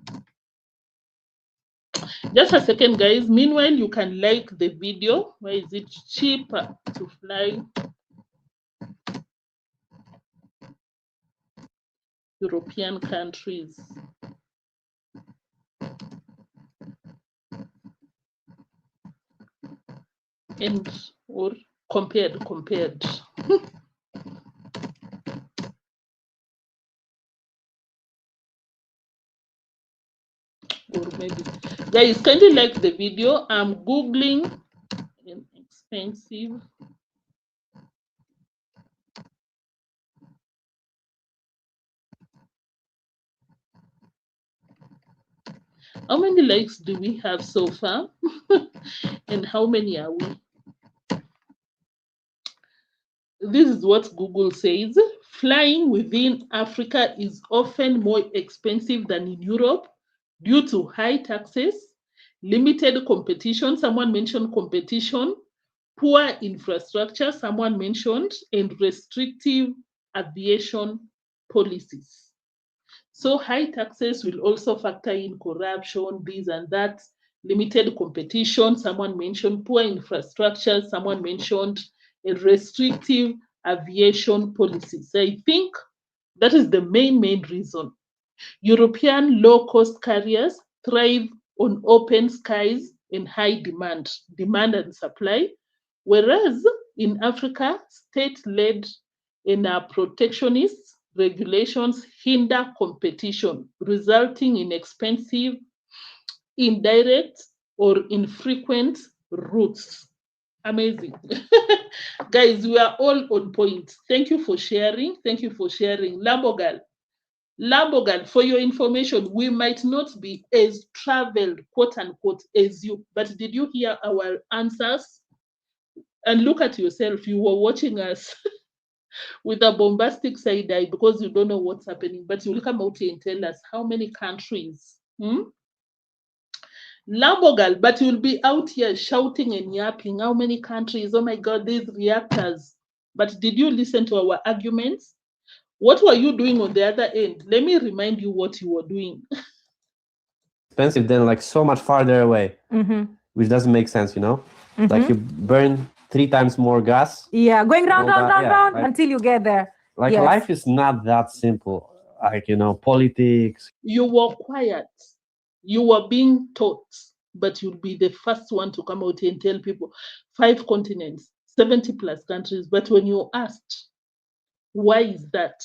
Just a second, guys. Meanwhile, you can like the video. Why is it cheaper to fly European countries? And or compared. Or maybe, guys, kindly like the video. I'm Googling inexpensive how many likes do we have so far? And how many are we? This is what Google says. Flying within Africa is often more expensive than in Europe due to high taxes, limited competition. Someone mentioned competition, poor infrastructure, someone mentioned, and restrictive aviation policies. So high taxes will also factor in corruption, this and that, limited competition, someone mentioned, poor infrastructure, someone mentioned, a restrictive aviation policies. I think that is the main reason. European low-cost carriers thrive on open skies and high demand and supply, whereas in Africa, state-led and protectionist regulations hinder competition, resulting in expensive, indirect, or infrequent routes. Amazing. Guys, we are all on point. Thank you for sharing. Lambogal, for your information, we might not be as traveled, quote unquote, as you, but did you hear our answers? And look at yourself. You were watching us with a bombastic side eye because you don't know what's happening, but you'll come out here and tell us how many countries. Lambogal, but you'll be out here shouting and yapping. How many countries? Oh my God, these reactors. But did you listen to our arguments? What were you doing on the other end? Let me remind you what you were doing. Expensive, then like so much farther away, which doesn't make sense, you know? Like you burn 3 times more gas. Yeah, going round like, until you get there. Like life is not that simple. Like, you know, politics. You were quiet. You were being taught, but you'll be the first one to come out and tell people 5 continents, 70 plus countries. But when you asked, why is that?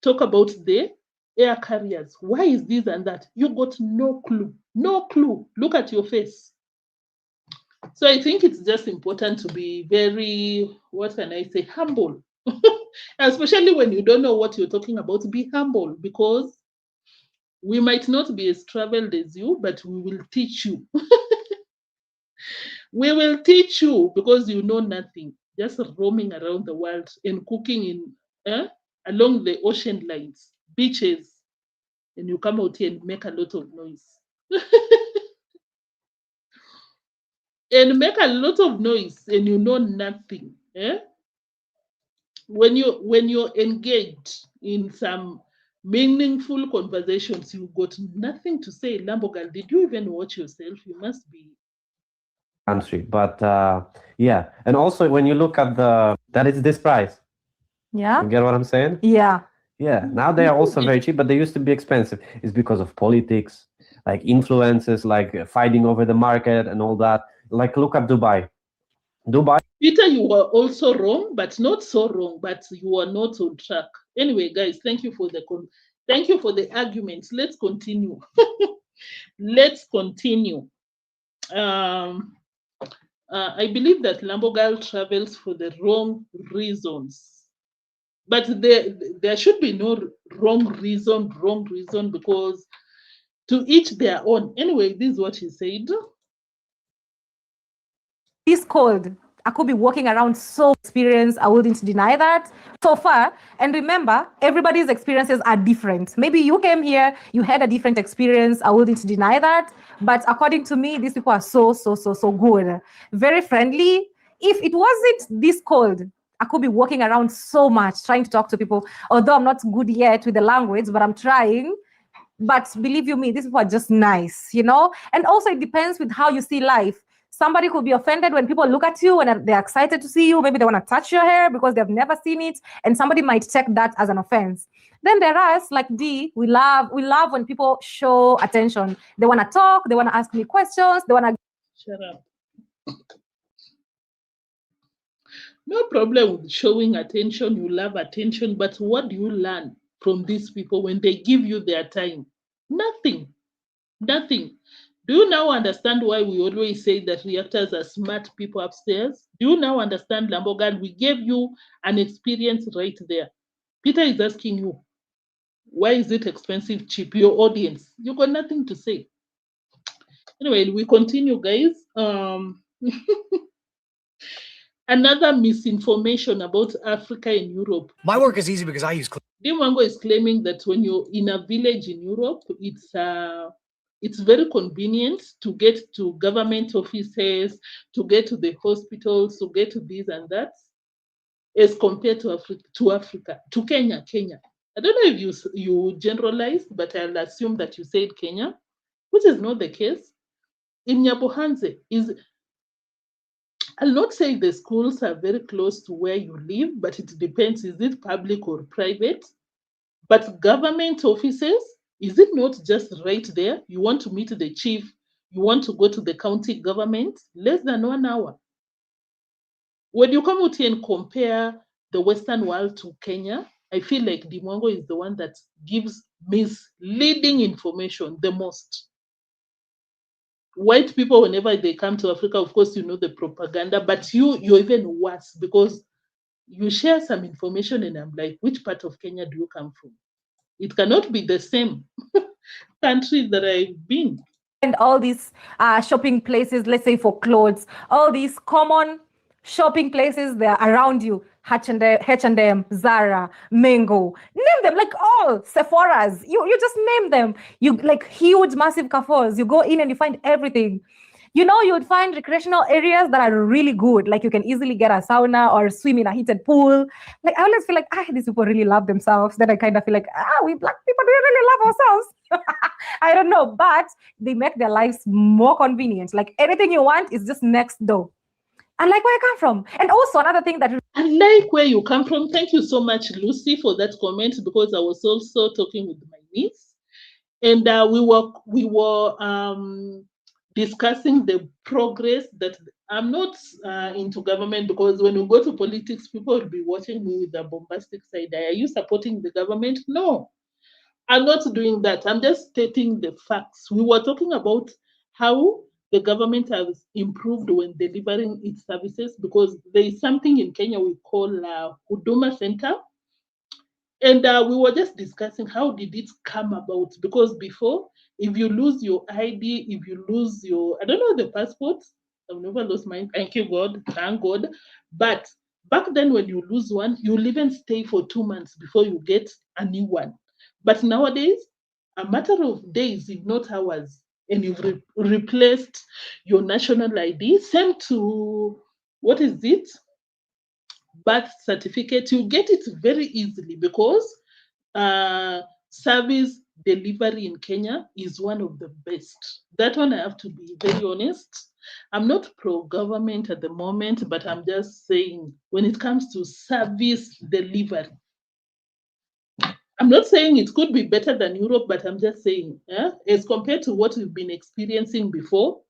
Talk about the air carriers. Why is this and that? You got no clue. No clue. Look at your face. So I think it's just important to be very, what can I say, humble. Especially when you don't know what you're talking about, be humble, because we might not be as traveled as you, but we will teach you. We will teach you because you know nothing, just roaming around the world and cooking in along the ocean lines, beaches, and you come out here and make a lot of noise. And make a lot of noise and you know nothing. Eh? When you're engaged in some meaningful conversations, you got nothing to say. Lambogal, did you even watch yourself? You must be country. But yeah, and also when you look at that is this price. Yeah. You get what I'm saying? Yeah. Yeah. Now they are also very cheap, but they used to be expensive. It's because of politics, like influences, like fighting over the market and all that. Like look at Dubai. Dubai. Peter, you were also wrong, but not so wrong, but you are not on track. Anyway, guys, thank you for the arguments. Let's continue. Let's continue. I believe that Lambogal travels for the wrong reasons. But there should be no wrong reason, because to each their own. Anyway, this is what he said. It's cold. I could be walking around so experienced. I wouldn't deny that so far. And remember, everybody's experiences are different. Maybe you came here, you had a different experience. I wouldn't deny that. But according to me, these people are so good. Very friendly. If it wasn't this cold, I could be walking around so much trying to talk to people. Although I'm not good yet with the language, but I'm trying. But believe you me, these people are just nice, you know? And also it depends with how you see life. Somebody could be offended when people look at you and they're excited to see you. Maybe they want to touch your hair because they've never seen it. And somebody might take that as an offense. Then there are us, like D, we love when people show attention. They want to talk, they want to ask me questions, they want to... Shut up. No problem with showing attention. You love attention. But what do you learn from these people when they give you their time? Nothing. Nothing. Do you now understand why we always say that reactors are smart people upstairs? Do you now understand, Lambogal? We gave you an experience right there. Peter is asking you, why is it expensive, cheap? Your audience, you got nothing to say. Anyway, we continue, guys. Another misinformation about Africa and Europe. My work is easy because I use... Mwango is claiming that when you're in a village in Europe, it's very convenient to get to government offices, to get to the hospitals, to get to this and that, as compared to Africa, to Kenya. I don't know if you generalized, but I'll assume that you said Kenya, which is not the case. In Nyabohanze, I'll not say the schools are very close to where you live, but it depends. Is it public or private? But government offices, is it not just right there? You want to meet the chief, you want to go to the county government, less than 1 hour. When you come out here and compare the Western world to Kenya, I feel like Mwango is the one that gives misleading information the most. White people, whenever they come to Africa, of course, you know the propaganda, but you're even worse because you share some information and I'm like, which part of Kenya do you come from? It cannot be the same country that I've been. And all these shopping places, let's say for clothes, all these common shopping places, they're around you. H&M, Zara, Mango, name them, like all Sephora's. You just name them. You like huge, massive Carrefours. You go in and you find everything. You know, you would find recreational areas that are really good. Like you can easily get a sauna or swim in a heated pool. Like I always feel like, these people really love themselves. Then I kind of feel like, we black people, do we really love ourselves? I don't know, but they make their lives more convenient. Like anything you want is just next door. And like where you come from. And also another thing that... And like where you come from. Thank you so much, Lucy, for that comment, because I was also talking with my niece. And we were discussing the progress that... I'm not into government because when we go to politics, people will be watching me with a bombastic side. Are you supporting the government? No, I'm not doing that. I'm just stating the facts. We were talking about how the government has improved when delivering its services because there is something in Kenya we call Huduma Center. And we were just discussing how did it come about? Because before, if you lose your ID, if you lose your, I don't know, the passport, I've never lost mine, thank you God, thank God. But Back then, when you lose one, you'll even stay for 2 months before you get a new one. But nowadays, a matter of days, if not hours, and you've replaced your national ID. Same to, what is it? Birth certificate. You get it very easily because service delivery in Kenya is one of the best. That one I have to be very honest. I'm not pro-government at the moment, but I'm just saying when it comes to service delivery, I'm not saying it could be better than Europe, but I'm just saying, as compared to what we've been experiencing before,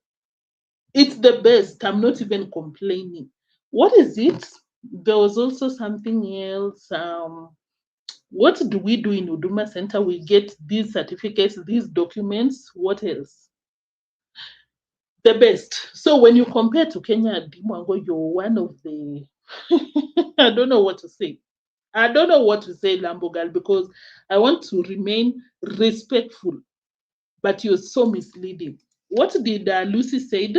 it's the best. I'm not even complaining. What is it? There was also something else. What do we do in Huduma Center? We get these certificates, these documents. What else? The best. So when you compare to Kenya and Mwango, you're one of the, I don't know what to say. I don't know what to say, Lambogal, because I want to remain respectful, but you're so misleading. What did Lucy say?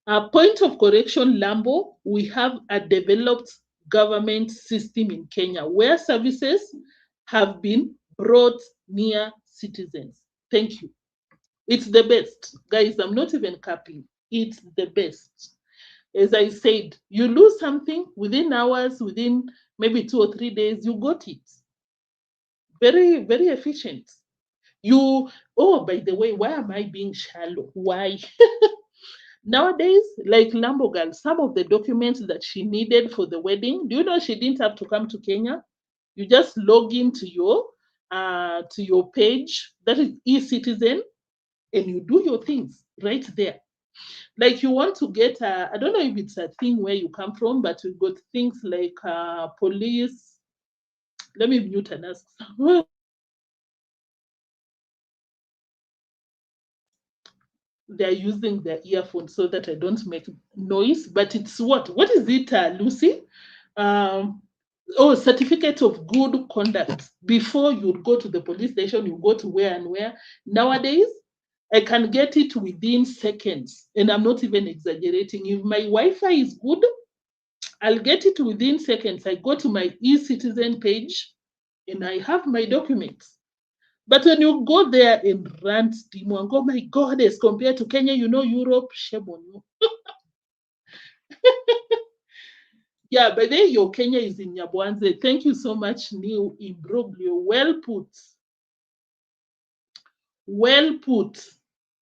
A point of correction, Lambo, we have a developed government system in Kenya where services have been brought near citizens. Thank you. It's the best. Guys, I'm not even capping. It's the best. As I said, you lose something within hours, within maybe 2 or 3 days, you got it. Very, very efficient. Oh, by the way, why am I being shallow? Why? Nowadays, like Lambogal, some of the documents that she needed for the wedding, do you know she didn't have to come to Kenya? You just log into your page, that is eCitizen, and you do your things right there. Like you want to get, I don't know if it's a thing where you come from, but we've got things like police. Let me mute and ask. They're using their earphones so that I don't make noise, but it's what is it, Lucy? Certificate of good conduct. Before you go to the police station, you go to where and where. Nowadays, I can get it within seconds, and I'm not even exaggerating. If my Wi-Fi is good, I'll get it within seconds. I go to my eCitizen page, and I have my documents. But when you go there and rant, Dimwang, oh my God, as compared to Kenya, Europe, shame on you. Yeah, but there your Kenya is in Nyabwanze. Thank you so much, Neil Imbroglio. Well put. Well put.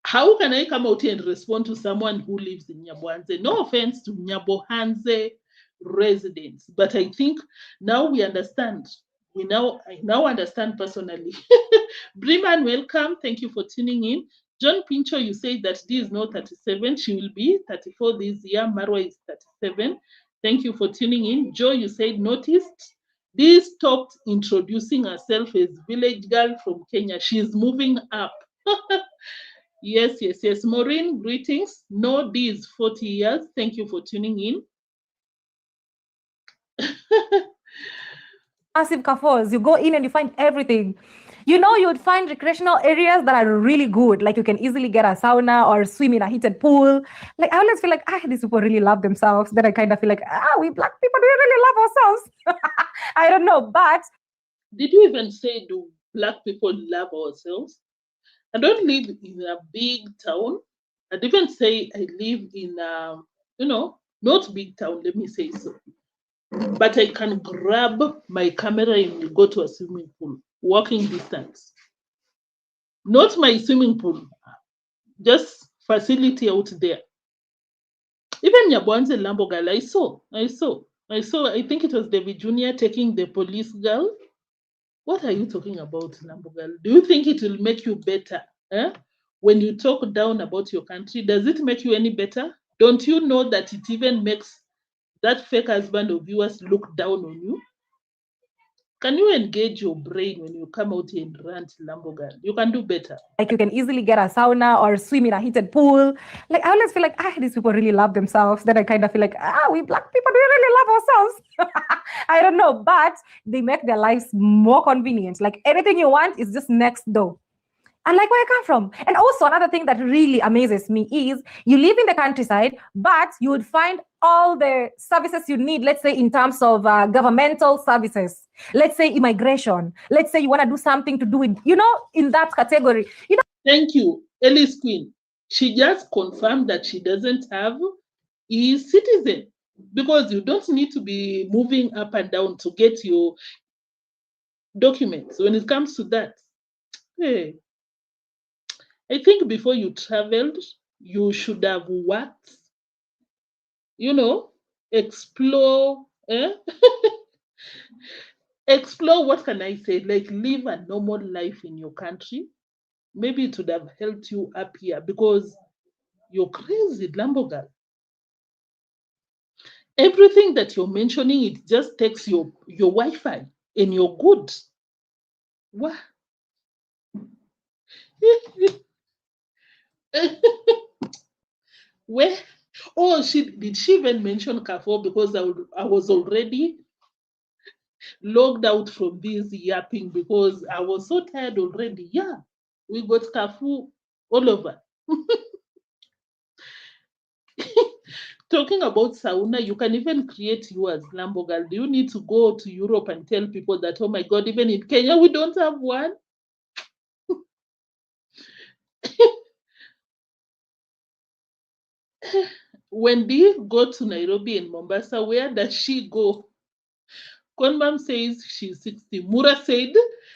How can I come out here and respond to someone who lives in Nyabwanze? No offense to Nyabohanze residents, but I think now we understand. I now understand personally. Briman, welcome. Thank you for tuning in. John Pincho, you say that D is not 37. She will be 34 this year. Marwa is 37. Thank you for tuning in. Joe, you said noticed. D stopped introducing herself as village girl from Kenya. She's moving up. Yes. Maureen, greetings. No, D is 40 years. Thank you for tuning in. Massive cafes. You go in and you find everything. You would find recreational areas that are really good. Like you can easily get a sauna or swim in a heated pool. Like I always feel like, these people really love themselves. Then I kind of feel like, we Black people, do we really love ourselves? I don't know, but. Did you even say, do Black people love ourselves? I don't live in a big town. I didn't say I live in not big town, let me say so. But I can grab my camera and go to a swimming pool, walking distance. Not my swimming pool, just facility out there. Even Nyabwanze Lambogal, I saw. I think it was David Jr. taking the police girl. What are you talking about, Lambogal? Do you think it will make you better? When you talk down about your country, does it make you any better? Don't you know that it even makes that fake husband of yours look down on you? Can you engage your brain when you come out here and rant, Lambogal? You can do better. Like you can easily get a sauna or swim in a heated pool. Like I always feel like, these people really love themselves. Then I kind of feel like, we Black people, do we really love ourselves? I don't know, but they make their lives more convenient. Like anything you want is just next door. unlike where I come from. And also another thing that really amazes me is you live in the countryside, but you would find all the services you need, let's say in terms of governmental services, let's say immigration, let's say you want to do something to do with, in that category. Thank you, Ellis Queen. She just confirmed that she doesn't have e-citizen, because you don't need to be moving up and down to get your documents. When it comes to that, hey, I think before you traveled, you should have worked, explore, explore, what can I say, like live a normal life in your country. Maybe it would have helped you up here, because you're crazy, Lambo girl. Everything that you're mentioning, it just takes your Wi-Fi and you're good. What? Where? Oh, did she even mention Carrefour? Because I was already logged out from this yapping, because I was so tired already. Yeah, we got Carrefour all over. Talking about sauna, you can even create yours, Lambo girl. Do you need to go to Europe and tell people that, oh my God, even in Kenya, we don't have one? When Dee go to Nairobi and Mombasa, where does she go? Konmam says she's 60. Mura said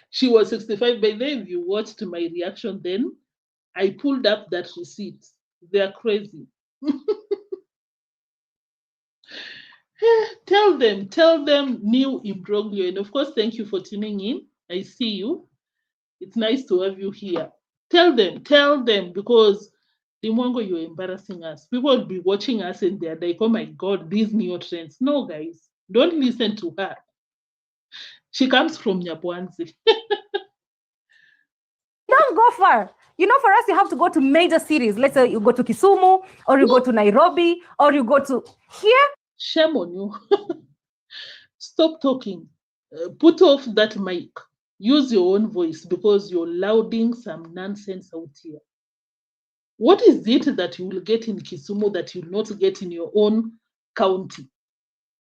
she was 65. By then, if you watched my reaction then, I pulled up that receipt. They're crazy. Tell them new imbroglio. And of course, thank you for tuning in. I see you. It's nice to have you here. Tell them, because the Mwango, you're embarrassing us. People will be watching us and they're like, oh my God, these new trends. No, guys, don't listen to her. She comes from Nyabwanzi. Don't go far. For us, you have to go to major cities. Let's say you go to Kisumu, or you go to Nairobi, or you go to here. Shame on you. Stop talking. Put off that mic. Use your own voice, because you're louding some nonsense out here. What is it that you will get in Kisumu that you will not get in your own county?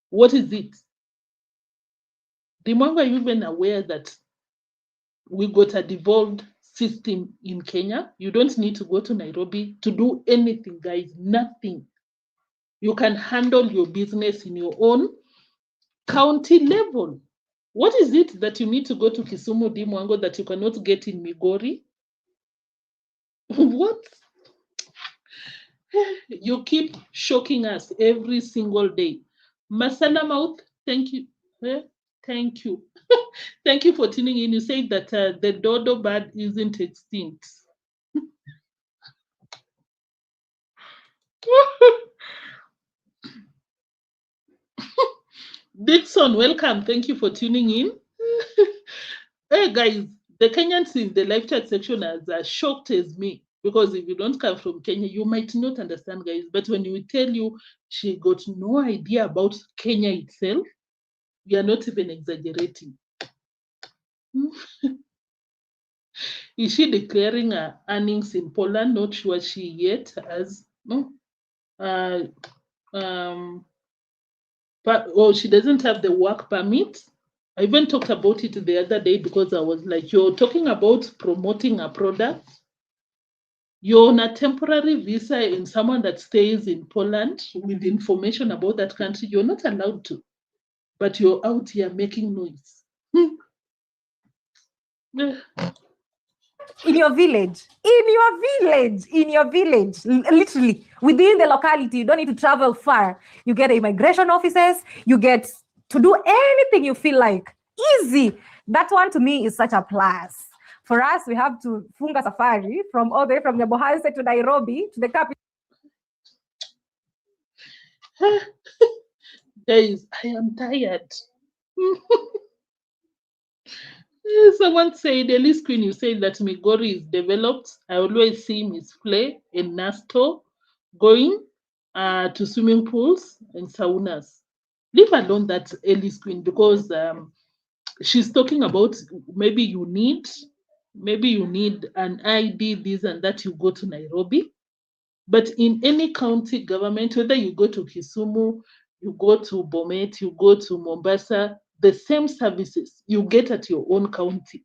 What is it? Dimanga, are you even aware that we got a devolved system in Kenya? You don't need to go to Nairobi to do anything, guys. Nothing. You can handle your business in your own county level. What is it that you need to go to Kisumu, Dimwango, that you cannot get in Migori? What? You keep shocking us every single day. Masala Mouth, thank you. Thank you. Thank you for tuning in. You said that the dodo bird isn't extinct. Dixon, welcome. Thank you for tuning in. Hey, guys, the Kenyans in the live chat section are as shocked as me, because if you don't come from Kenya, you might not understand, guys. But when we tell you she got no idea about Kenya itself, we are not even exaggerating. Is she declaring her earnings in Poland? Not sure she yet has. No. She doesn't have the work permit. I even talked about it the other day, because I was like, you're talking about promoting a product. You're on a temporary visa, and someone that stays in Poland with information about that country, you're not allowed to. But you're out here making noise. In your village, literally within the locality. You don't need to travel far. You get immigration officers, you get to do anything you feel like. Easy. That one to me is such a plus. For us, we have to funga safari from all the way from Nyabohanse to Nairobi to the capital. Guys, I am tired. Someone said, Elise Queen, you said that Migori is developed. I always see Miss Play and Nasto going to swimming pools and saunas. Leave alone that Elise Queen, because she's talking about maybe you need maybe you need an ID, this and that, you go to Nairobi. But in any county government, whether you go to Kisumu, you go to Bomet, you go to Mombasa, the same services you get at your own county.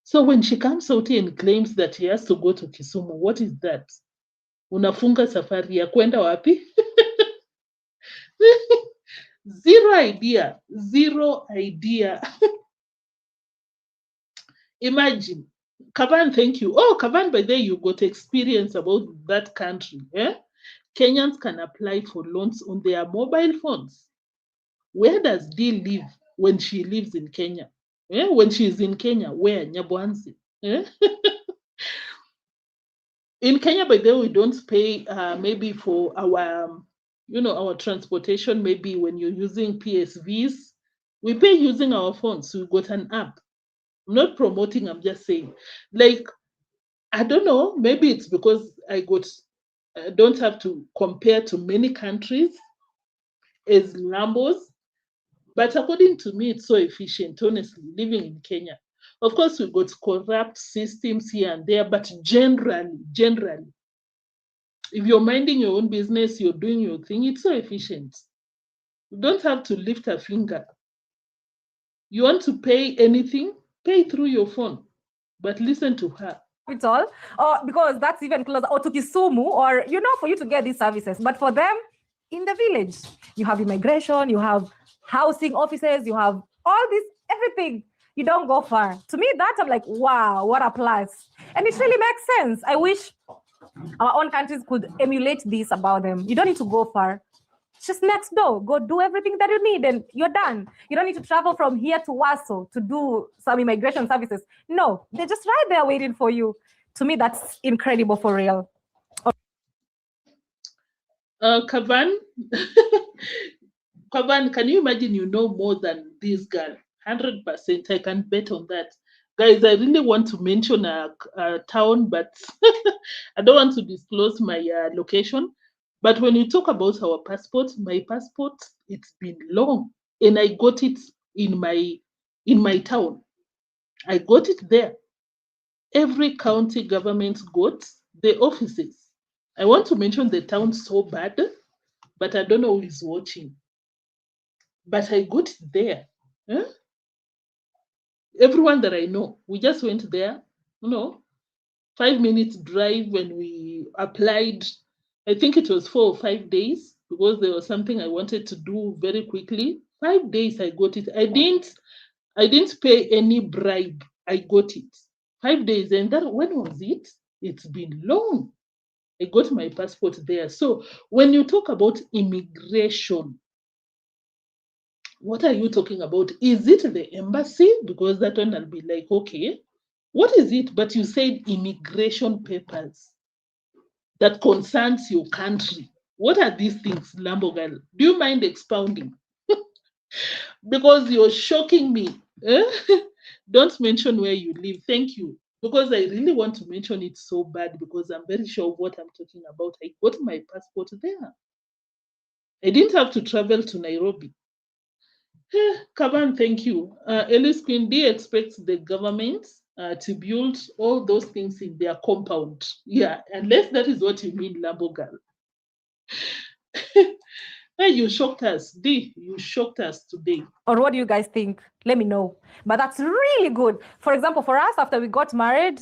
So when she comes out here and claims that she has to go to Kisumu, what is that? Unafunga safari ya kwenda wapi? Zero idea. Zero idea. Imagine. Kavan, thank you. Oh, Kavan, by the way, you got experience about that country. Eh? Kenyans can apply for loans on their mobile phones. Where does Dee live when she lives in Kenya? Eh? When she is in Kenya, where? Nyabwanzi. Eh? In Kenya, by the way, we don't pay maybe for our, our transportation. Maybe when you're using PSVs, we pay using our phones. So we got an app. I'm not promoting, I'm just saying. Like, I don't know, maybe it's because I don't have to compare to many countries as Lambos, but according to me, it's so efficient, honestly, living in Kenya. Of course, we've got corrupt systems here and there, but generally, if you're minding your own business, you're doing your thing, it's so efficient. You don't have to lift a finger. You want to pay anything, pay through your phone, but listen to her. It's all, because that's even closer, or to Kisumu, or for you to get these services. But for them, in the village, you have immigration, you have housing offices, you have all this, everything. You don't go far. To me, that I'm like, wow, what a plus. And it really makes sense. I wish our own countries could emulate this about them. You don't need to go far. It's just next door. Go do everything that you need and you're done. You don't need to travel from here to Warsaw to do some immigration services. No, they're just right there waiting for you. To me, that's incredible for real. Kavan, Kavan, can you imagine you know more than this girl? 100%. I can bet on that. Guys, I really want to mention a town, but I don't want to disclose my location. But when you talk about our passport, my passport, it's been long. And I got it in my town. I got it there. Every county government got the offices. I want to mention the town so bad, but I don't know who is watching. But I got it there. Huh? Everyone that I know, we just went there, 5 minutes drive when we applied. I think it was 4 or 5 days because there was something I wanted to do very quickly. 5 days I got it. I didn't pay any bribe. I got it. 5 days. And that, when was it? It's been long. I got my passport there. So when you talk about immigration, what are you talking about? Is it the embassy? Because that one I'll be like, okay, what is it? But you said immigration papers that concerns your country. What are these things, Lambogal? Do you mind expounding? Because you're shocking me. Don't mention where you live. Thank you. Because I really want to mention it so bad because I'm very sure of what I'm talking about. I got my passport there. I didn't have to travel to Nairobi. Kaban, thank you. Ellis Queen D expects the government to build all those things in their compound. Yeah, unless that is what you mean, Lambogal. Hey, you shocked us. D, you shocked us today. Or what do you guys think? Let me know. But that's really good. For example, for us, after we got married,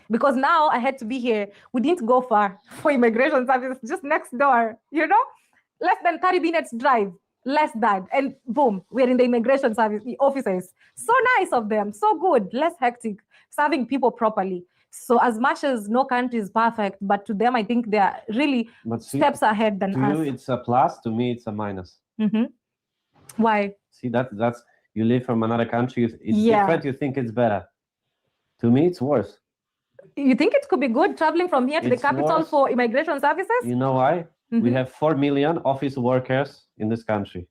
because now I had to be here, we didn't go far for immigration service, just next door, less than 30 minutes drive. Less that, and boom, we're in the immigration service, the offices. So nice of them, so good, less hectic, serving people properly. So as much as no country is perfect, but to them, I think they are really steps ahead than us. To you, it's a plus. To me, it's a minus. Mm-hmm. Why? See, that's you live from another country. It's different. You think it's better. To me, it's worse. You think it could be good traveling from here to the capital for immigration services? You know why? Mm-hmm. We have 4 million office workers in this country.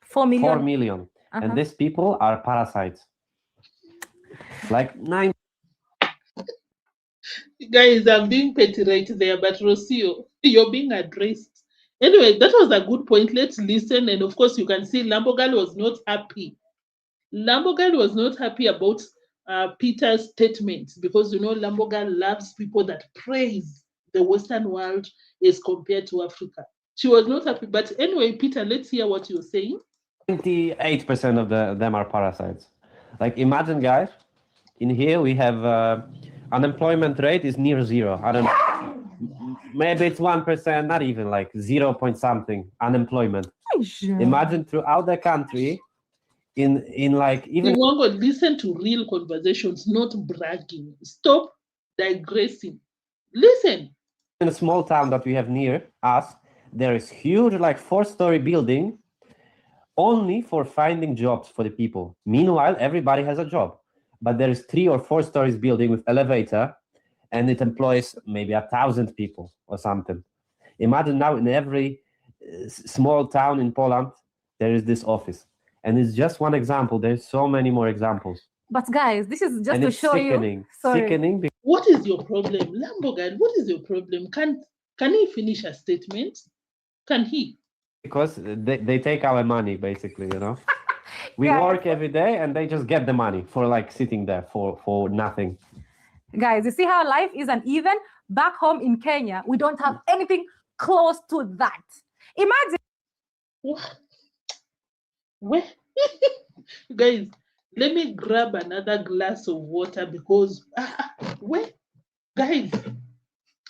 4 million? 4 million. Uh-huh. And these people are parasites. Like 9. Guys, I'm being petty right there, but Rocio, you're being addressed. Anyway, that was a good point. Let's listen. And of course, you can see Lambogal was not happy. Lambogal was not happy about Peter's statements, because Lamboga loves people that praise the Western world as compared to Africa. She was not happy. But anyway, Peter, let's hear what you're saying. 98% of them are parasites. Like, imagine, guys, in here we have unemployment rate is near zero. I don't know. Maybe it's 1%, not even, like 0 point something unemployment. Imagine throughout the country, in like even Mwango, listen to real conversations, not bragging. Stop digressing. Listen. in a small town that we have near us, there is huge, like 4-story building only for finding jobs for the people. Meanwhile, everybody has a job, but there is 3 or 4 stories building with elevator, and it employs maybe 1,000 people or something. Imagine now in every small town in Poland, there is this office. And it's just one example. There's so many more examples. But guys, this is just And to it's show sickening. you. Sorry. Sickening. What is your problem? Lambogan, what is your problem? Can he finish a statement? Can he? Because they take our money, basically, We work every day and they just get the money for like sitting there for nothing. Guys, you see how life is uneven? Back home in Kenya, we don't have anything close to that. Imagine. What? Where? Guys, let me grab another glass of water because where? Guys,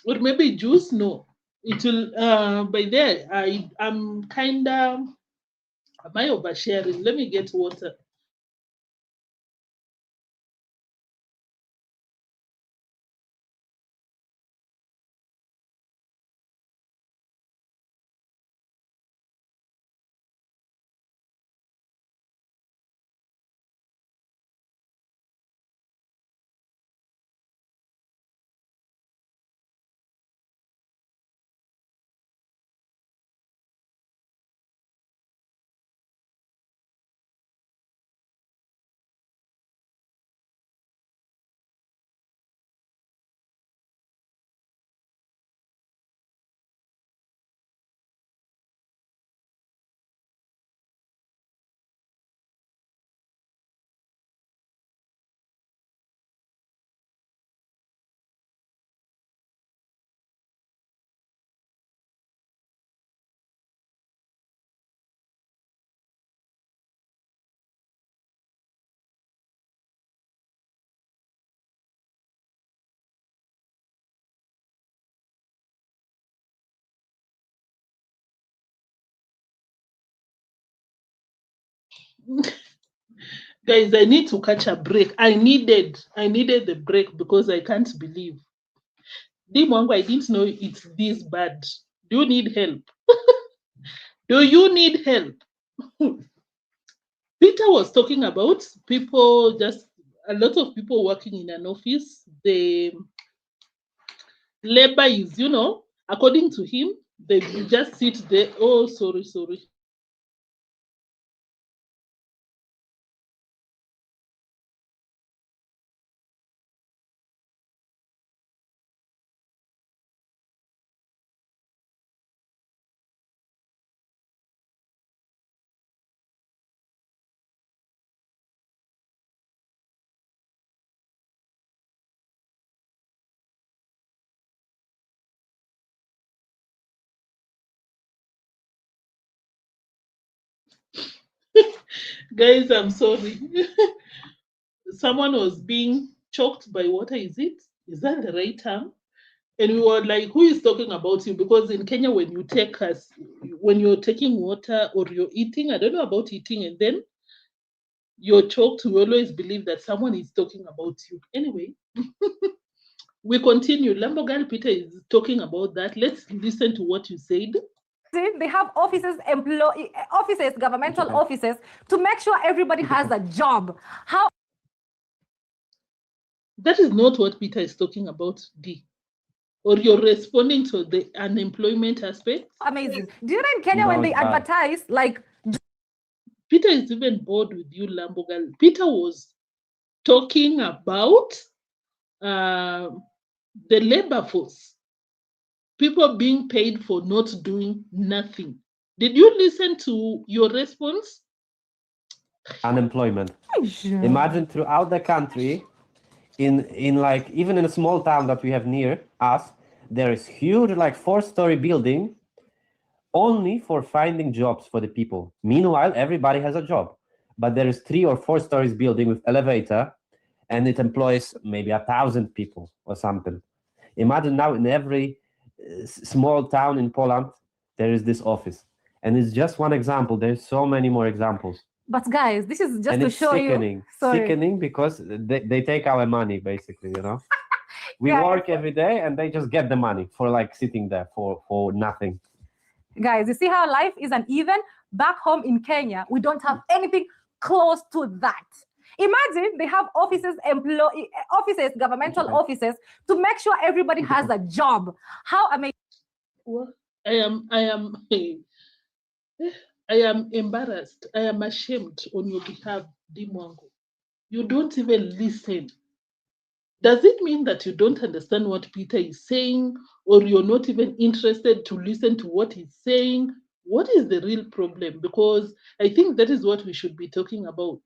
or maybe juice? No. It will by there. I'm kinda, am I oversharing? Let me get water. Guys, I need to catch a break. I needed the break because I can't believe. Mwango, I didn't know it's this bad. Do you need help? Do you need help? Peter was talking about people, just a lot of people working in an office. The labor is, according to him, they just sit there. Oh, sorry. Guys, I'm sorry. Someone was being choked by water. Is that the right term? And we were like, who is talking about you? Because in Kenya, when you're taking water or you're eating, I don't know about eating, and then you're choked, we always believe that someone is talking about you. Anyway, we continue. Lambogan Peter is talking about that. Let's listen to what you said. They have offices, governmental offices, to make sure everybody has a job. How? That is not what Peter is talking about, D. Or you're responding to the unemployment aspect? Amazing. Do you know in Kenya when they advertise, like... Peter is even bored with you, Lambogan. Peter was talking about the labor force. People being paid for not doing nothing. Did you listen to your response? Unemployment. Imagine throughout the country, in like even in a small town that we have near us, there is huge like 4-story building only for finding jobs for the people. Meanwhile, everybody has a job, but there is 3 or 4 stories building with elevator, and it employs maybe 1,000 people or something. Imagine now in every small town in Poland, there is this office. And it's just one example. There's so many more examples. But guys, this is just And to it's show sickening. you. Sorry. Sickening because they take our money, basically, you know. We Guys. work every day and they just get the money for like sitting there for nothing. Guys, you see how life is uneven? Back home in Kenya, we don't have anything close to that. Imagine they have offices, governmental offices, to make sure everybody has a job. How amazing! Well, I am embarrassed. I am ashamed on your behalf, Mwango. You don't even listen. Does it mean that you don't understand what Peter is saying, or you're not even interested to listen to what he's saying? What is the real problem? Because I think that is what we should be talking about.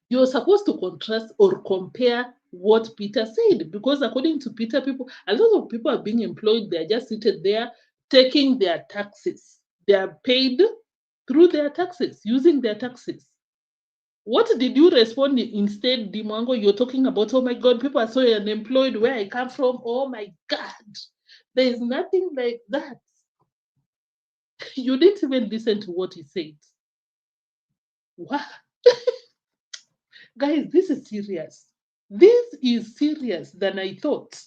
You're supposed to contrast or compare what Peter said, because according to Peter, a lot of people are being employed. They're just seated there taking their taxes. They are paid through their taxes, using their taxes. What did you respond instead, Mwango? You're talking about, oh my God, people are so unemployed where I come from. Oh my God, there is nothing like that. You didn't even listen to what he said. What? Guys, this is serious. This is serious than I thought.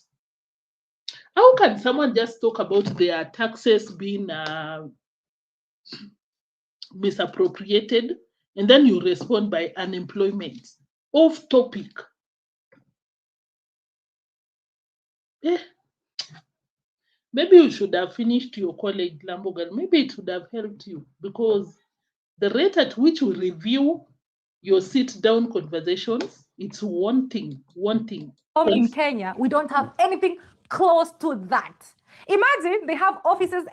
How can someone just talk about their taxes being misappropriated, and then you respond by unemployment? Off topic. Maybe you should have finished your college, Lambogan. Maybe it would have helped you, because the rate at which we review your sit-down conversations, it's one thing. In Kenya, we don't have anything close to that. Imagine they have offices,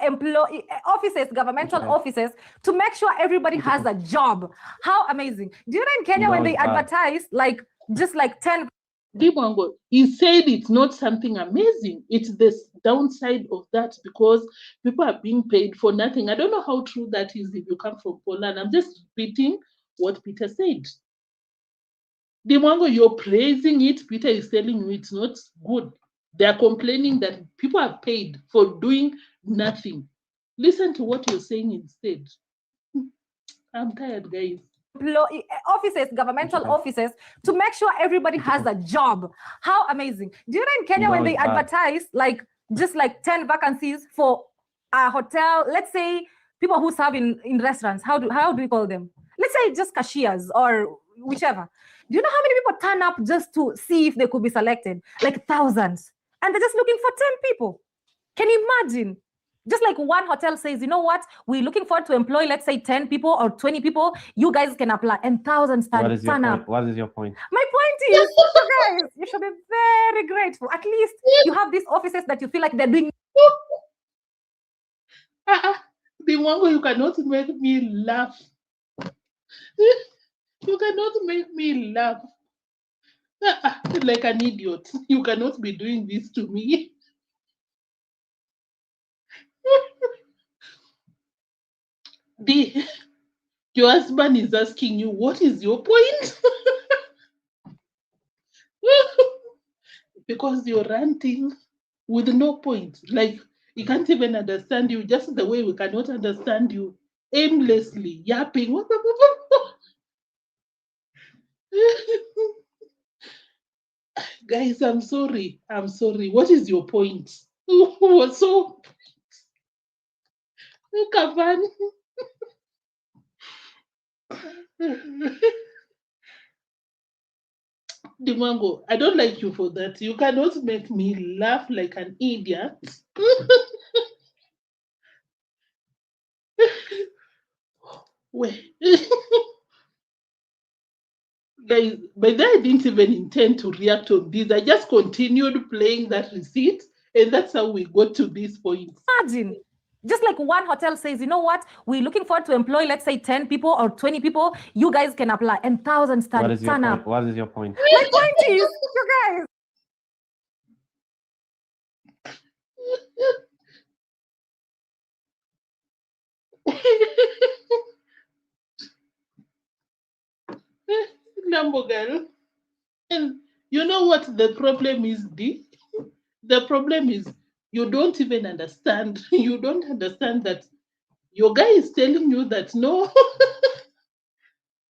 governmental offices, to make sure everybody has a job. How amazing. Do you know in Kenya when they advertise just 10... Mwango, he said it's not something amazing. It's the downside of that, because people are being paid for nothing. I don't know how true that is if you come from Poland. I'm just repeating what Peter said. Mwango, you're praising it. Peter is telling you it's not good. They are complaining that people are paid for doing nothing. Listen to what you're saying instead. I'm tired, guys. Governmental offices, to make sure everybody has a job. How amazing. Do you know in Kenya when they advertise just 10 vacancies for a hotel, let's say people who serve in restaurants, how do we call them? Let's say just cashiers or whichever. Do you know how many people turn up just to see if they could be selected? Like thousands. And they're just looking for 10 people. Can you imagine? Just like one hotel says, you know what, we're looking forward to employ, let's say 10 people or 20 people, you guys can apply, and thousands turn up. What is your point? My point is, you guys, you should be very grateful. At least you have these offices that you feel like they're doing. Mwango, you cannot make me laugh. You cannot make me laugh. Like an idiot. You cannot be doing this to me. Your husband is asking you, what is your point? Because you're ranting with no point. Like, he can't even understand you, just the way we cannot understand you, aimlessly yapping. Guys, I'm sorry. What is your point? What's so? Kavan. Mwango, I don't like you for that. You cannot make me laugh like an idiot. Wait. Guys, by that I didn't even intend to react on this. I just continued playing that receipt, and that's how we got to this point. Imagine Just like one hotel says, you know what, we're looking forward to employ, let's say 10 people or 20 people, you guys can apply, and thousands turn up. What is your point? My point is, you guys. Lambo girl. And you know what the problem is, D? The problem is you don't even understand. You don't understand that your guy is telling you that no.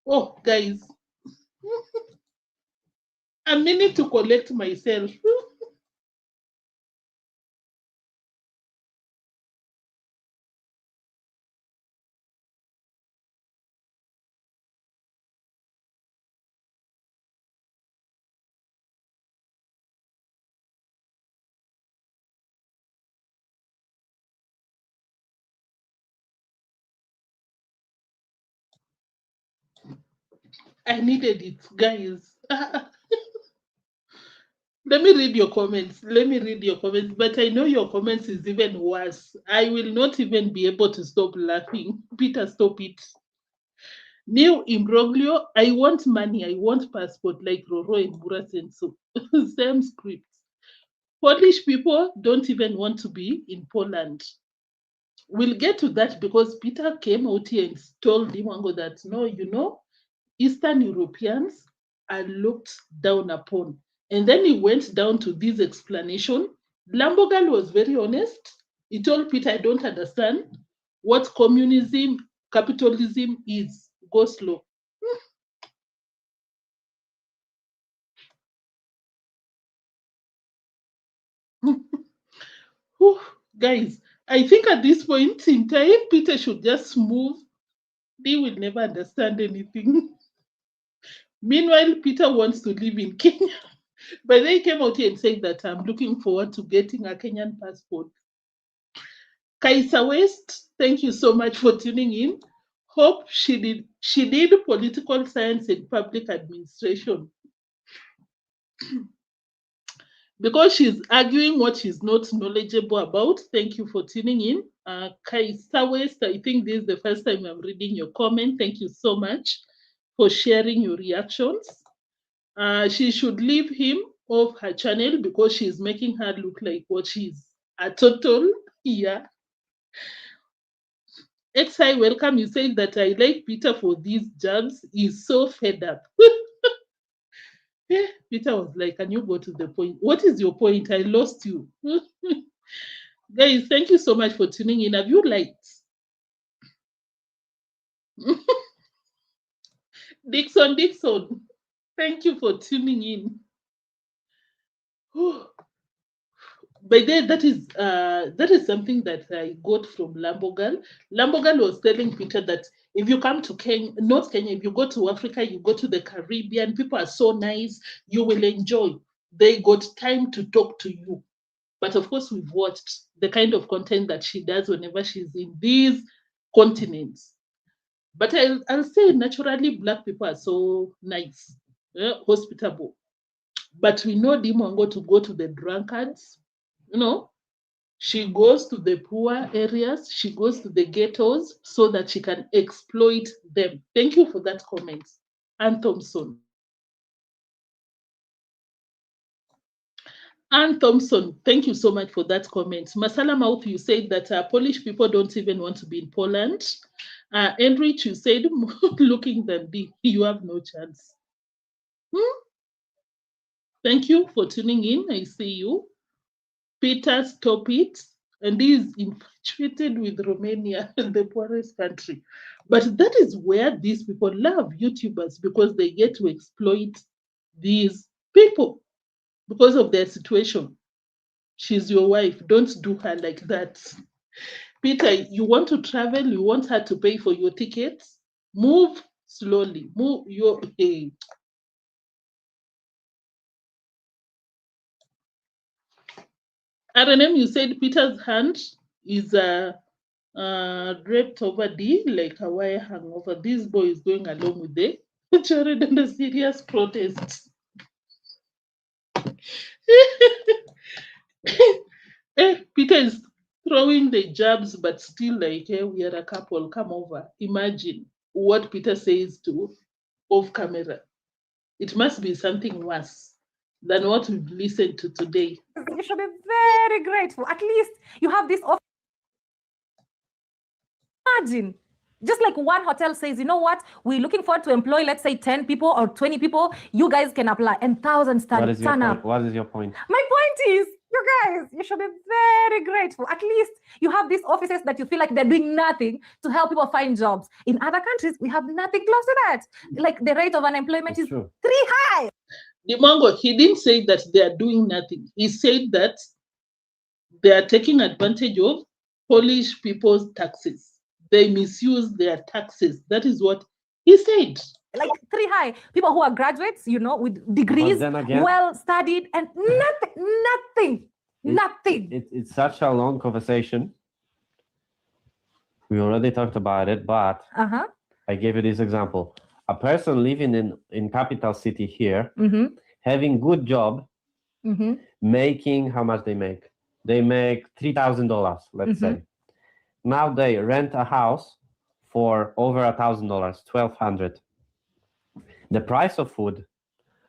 Oh, guys, I'm meaning to collect myself. I needed it, guys. Let me read your comments. But I know your comments is even worse. I will not even be able to stop laughing. Peter, stop it. New imbroglio. I want money. I want passport like Roro and Burasenso. Same script. Polish people don't even want to be in Poland. We'll get to that because Peter came out here and told Mwango that no, Eastern Europeans are looked down upon. And then he went down to this explanation. Lambogal was very honest. He told Peter, I don't understand what communism, capitalism is. Go slow. Whew, guys, I think at this point in time, Peter should just move. They will never understand anything. Meanwhile, Peter wants to live in Kenya. But they came out here and said that I'm looking forward to getting a Kenyan passport. Kaisa West, thank you so much for tuning in. Hope she did political science and public administration. Because she's arguing what she's not knowledgeable about. Thank you for tuning in. Kaisa West, I think this is the first time I'm reading your comment. Thank you so much for sharing your reactions. She should leave him off her channel because she's making her look like what she's a total. Yeah. XI, welcome. You said that I like Peter for these jabs. He's so fed up. Peter was like, can you go to the point? What is your point? I lost you. Guys, thank you so much for tuning in. Have you liked? Dixon, thank you for tuning in. By then, that is something that I got from Lambogal. Lambogal was telling Peter that if you come to Kenya, not Kenya, if you go to Africa, you go to the Caribbean, people are so nice, you will enjoy. They got time to talk to you. But of course, we've watched the kind of content that she does whenever she's in these continents. But I'll say naturally, Black people are so nice, hospitable. But we know Mwango to go to the drunkards, she goes to the poor areas, she goes to the ghettos so that she can exploit them. Thank you for that comment, Ann Thompson. Ann Thompson, thank you so much for that comment. Masala Mouth, you said that Polish people don't even want to be in Poland. Enrich, you said, looking than the, you have no chance. Thank you for tuning in. I see you. Peter, stop it. And he is infatuated with Romania, the poorest country. But that is where these people love YouTubers because they get to exploit these people because of their situation. She's your wife. Don't do her like that. Peter, you want to travel, you want her to pay for your tickets. Move slowly. Move your hey. RNM, you said Peter's hand is draped over D like a wire hangover. This boy is going along with the Jared and the serious protests. Peter is throwing the jabs, but still like, hey, we are a couple, come over. Imagine what Peter says to off camera. It must be something worse than what we've listened to today. You should be very grateful. At least you have this offer. Imagine, just like one hotel says, you know what, we're looking forward to employ, let's say 10 people or 20 people, you guys can apply, and thousands turn up. What is your point? My point is, you guys, you should be very grateful. At least you have these offices that you feel like they're doing nothing to help people find jobs. In other countries, we have nothing close to that. Like the rate of unemployment is true. Pretty high. The Mwango, he didn't say that they are doing nothing. He said that they are taking advantage of Polish people's taxes. They misuse their taxes. That is what he said. Like pretty high. People who are graduates, you know, with degrees, well studied, and nothing. It's such a long conversation. We already talked about it, but I gave you this example. A person living in capital city here, having good job, making, how much they make? They make $3,000, let's say. Now they rent a house for over $1,000, $1,200. The price of food,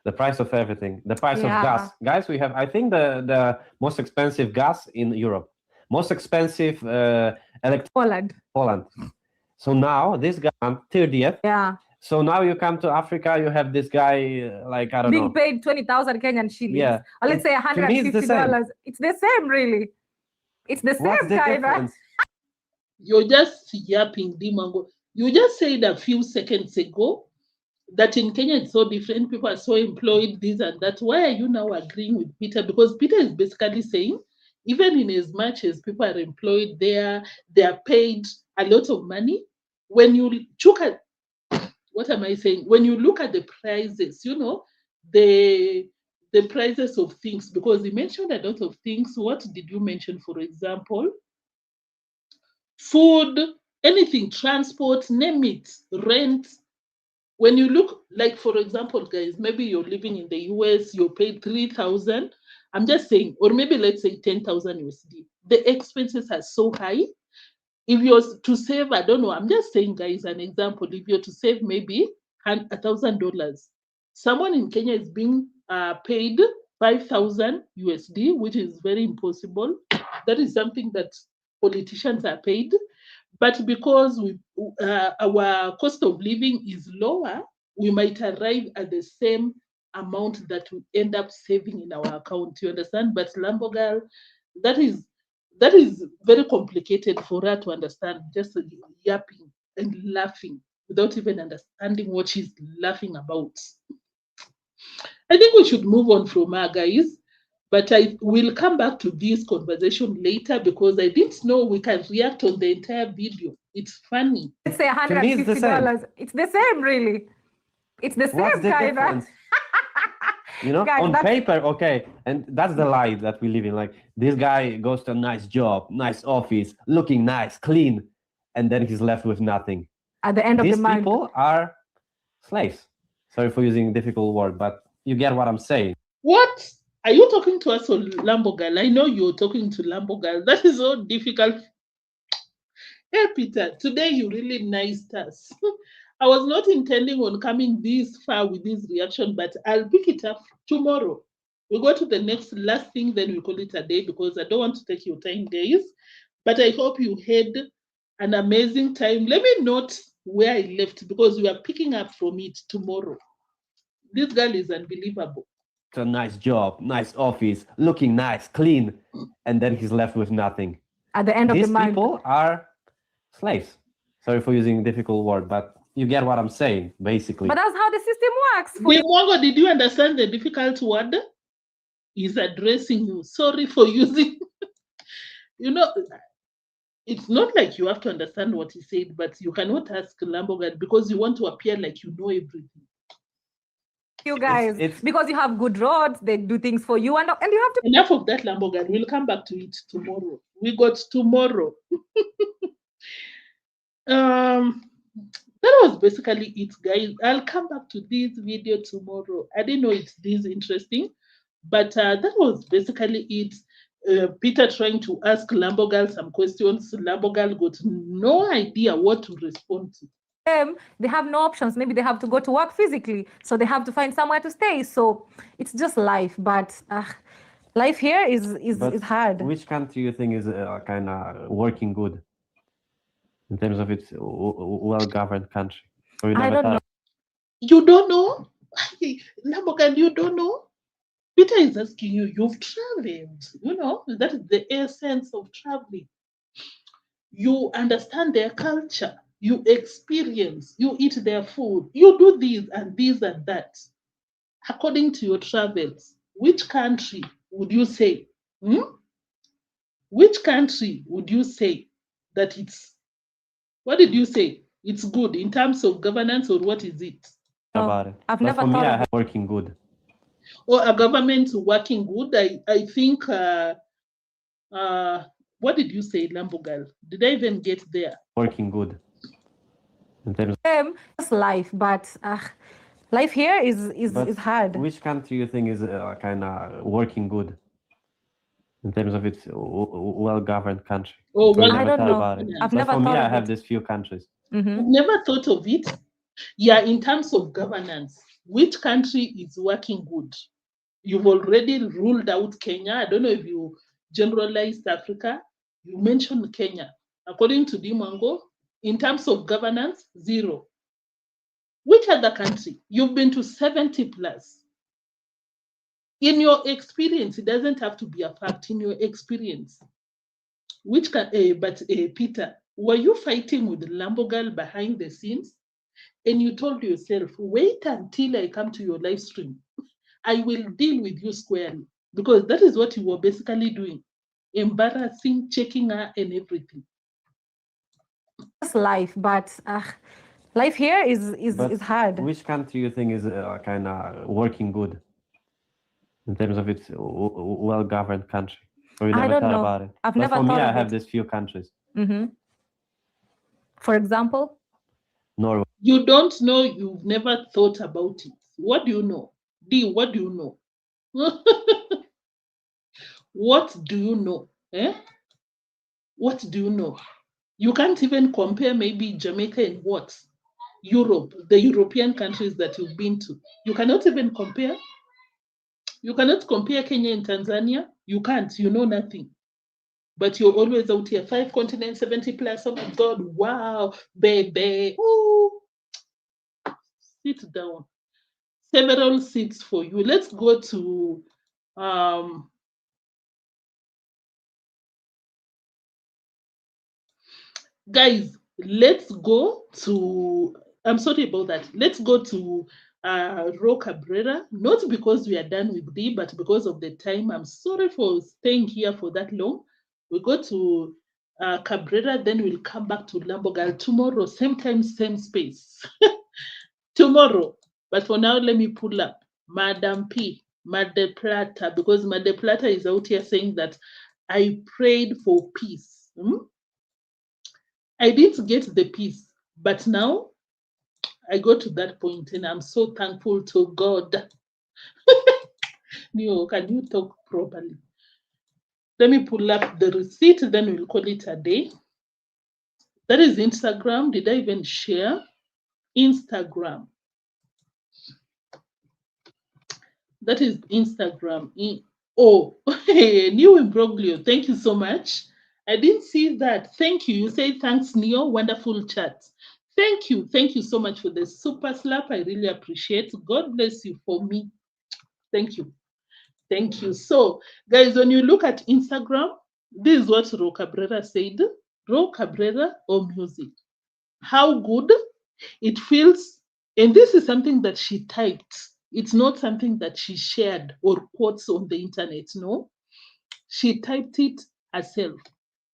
the price of everything, the price of gas. Guys, we have, I think, the most expensive gas in Europe. Most expensive Poland. So now this guy, 30th. Yeah. So now you come to Africa, you have this guy, like, I don't know. Being paid 20,000 Kenyan shillings. Yeah. Or let's say $150. It's the same, really. It's the same kind of. You're just yapping, Dimango. You just said a few seconds ago that in Kenya it's so different. People are so employed, this and that. Why are you now agreeing with Peter? Because Peter is basically saying, even in as much as people are employed there, they are paid a lot of money. When you look at, what am I saying? When you look at the prices, you know, the prices of things, because he mentioned a lot of things. What did you mention, for example? Food, anything, transport, name it, rent. When you look, like, for example, guys, maybe you're living in the US, you're paid 3,000. I'm just saying, or maybe let's say 10,000 USD. The expenses are so high. If you're to save, I don't know, I'm just saying, guys, an example. If you're to save maybe $1,000, someone in Kenya is being paid 5,000 USD, which is very impossible. That is something that politicians are paid. But because our cost of living is lower, we might arrive at the same amount that we end up saving in our account. You understand? But Lambogal, that is very complicated for her to understand. Just yapping and laughing without even understanding what she's laughing about. I think we should move on from her, guys. But I will come back to this conversation later because I didn't know we can react on the entire video. It's funny. Let's say $150. It's the same, really. It's the same kind of. You know, guys, on paper, okay. And that's the lie that we live in. Like, this guy goes to a nice job, nice office, looking nice, clean, and then he's left with nothing. At the end of the month. These people are slaves. Sorry for using a difficult word, but you get what I'm saying. What? Are you talking to us on Lambogal? I know you're talking to Lambogal. That is so difficult. Hey, Peter, today you really niced us. I was not intending on coming this far with this reaction, but I'll pick it up tomorrow. We'll go to the next last thing, then we call it a day because I don't want to take your time, guys. But I hope you had an amazing time. Let me note where I left because we are picking up from it tomorrow. This girl is unbelievable. It's a nice job, nice office, looking nice, clean, and then he's left with nothing. At the end of the month. These people are slaves. Sorry for using a difficult word, but you get what I'm saying, basically. But that's how the system works. Mwango, did you understand the difficult word? He's addressing you. Sorry for using, you know, it's not like you have to understand what he said, but you cannot ask Lambogal because you want to appear like you know everything. You guys, because you have good roads, they do things for you, and you have to. Enough of that, Lambogal. We'll come back to it tomorrow. We got tomorrow. That was basically it, guys. I'll come back to this video tomorrow. I didn't know it's this interesting, but that was basically it. Peter trying to ask Lambogal some questions. Lambogal got no idea what to respond to. They have no options. Maybe they have to go to work physically, so they have to find somewhere to stay. So it's just life. But life here is hard. Which country you think is kind of working good in terms of its well-governed country? Or you I never don't thought know. You don't know? Lambogal, you don't know? Peter is asking you, you've traveled. You know, that is the essence of traveling. You understand their culture, you experience, you eat their food, you do this and this and that. According to your travels, which country would you say? Which country would you say that it's, what did you say? It's good in terms of governance, or what is it? about it? I've But never for me, thought I of have working good. Or a government working good? I think, what did you say, Lambogal? Did I even get there? Working good in terms just life, but life here is But hard. which country you think is kind of working good in terms of its well-governed country? Oh, Or you well, never I don't thought know. about it? I've But never for me, thought I of have it. these few countries. I've never thought of it. Yeah, in terms of governance, which country is working good? You've already ruled out Kenya. I don't know if you generalized Africa. You mentioned Kenya. According to Mwango, in terms of governance, 0. Which other country? You've been to 70 plus. In your experience, it doesn't have to be a fact. In your experience, which can, Peter, were you fighting with Lambogal behind the scenes? And you told yourself, wait until I come to your live stream. I will deal with you squarely. Because that is what you were basically doing. Embarrassing, checking her and everything. Just life, but life here But is hard. which country you think is kind of working good in terms of its well-governed country? Or you I never don't thought know. about it? I've But never for me, thought I of have it. these few countries. For example, Norway. You don't know, you've never thought about it. What do you know? D, what do you know? What do you know? Eh? What do you know? You can't even compare maybe Jamaica and what? Europe, the European countries that you've been to. You cannot even compare. You cannot compare Kenya and Tanzania. You can't. You know nothing. But you're always out here. 5 continents, 70 plus. Oh my God. Wow. Baby. Ooh. Sit down. Several seats for you. Let's go to guys, let's go to, I'm sorry about that. Let's go to Ro Cabrera, not because we are done with D, but because of the time. I'm sorry for staying here for that long. We go to Cabrera, then we'll come back to Lambogal tomorrow, same time, same space. Tomorrow. But for now, let me pull up Madam P, Made Plata, because Made Plata is out here saying that I prayed for peace. I didn't get the peace, but now I got to that point and I'm so thankful to God. Neo, can you talk properly? Let me pull up the receipt, then we'll call it a day. That is Instagram. Did I even share? Instagram. That is Instagram. Oh, New Imbroglio. Thank you so much. I didn't see that. Thank you. You say thanks, Neo. Wonderful chat. Thank you. Thank you so much for the super slap. I really appreciate. God bless you for me. Thank you. Thank you. So, guys, when you look at Instagram, this is what Ro Cabrera said. Ro Cabrera or music. How good it feels. And this is something that she typed. It's not something that she shared or quotes on the internet. No, she typed it herself.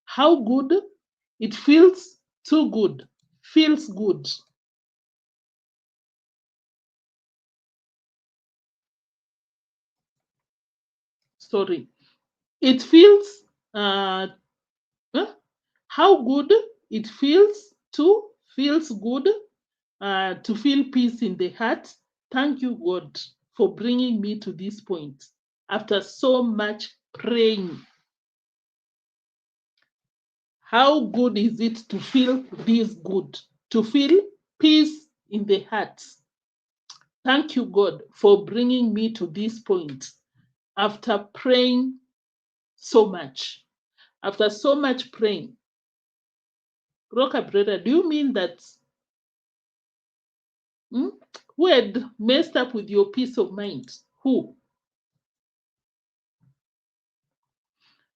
How good it feels, too good, feels good. Sorry. It feels, how good it feels, too feels good, to feel peace in the heart. Thank you, God, for bringing me to this point after so much praying. How good is it to feel this good? To feel peace in the heart. Thank you, God, for bringing me to this point after praying so much. After so much praying. Roca brother, do you mean that who had messed up with your peace of mind? Who?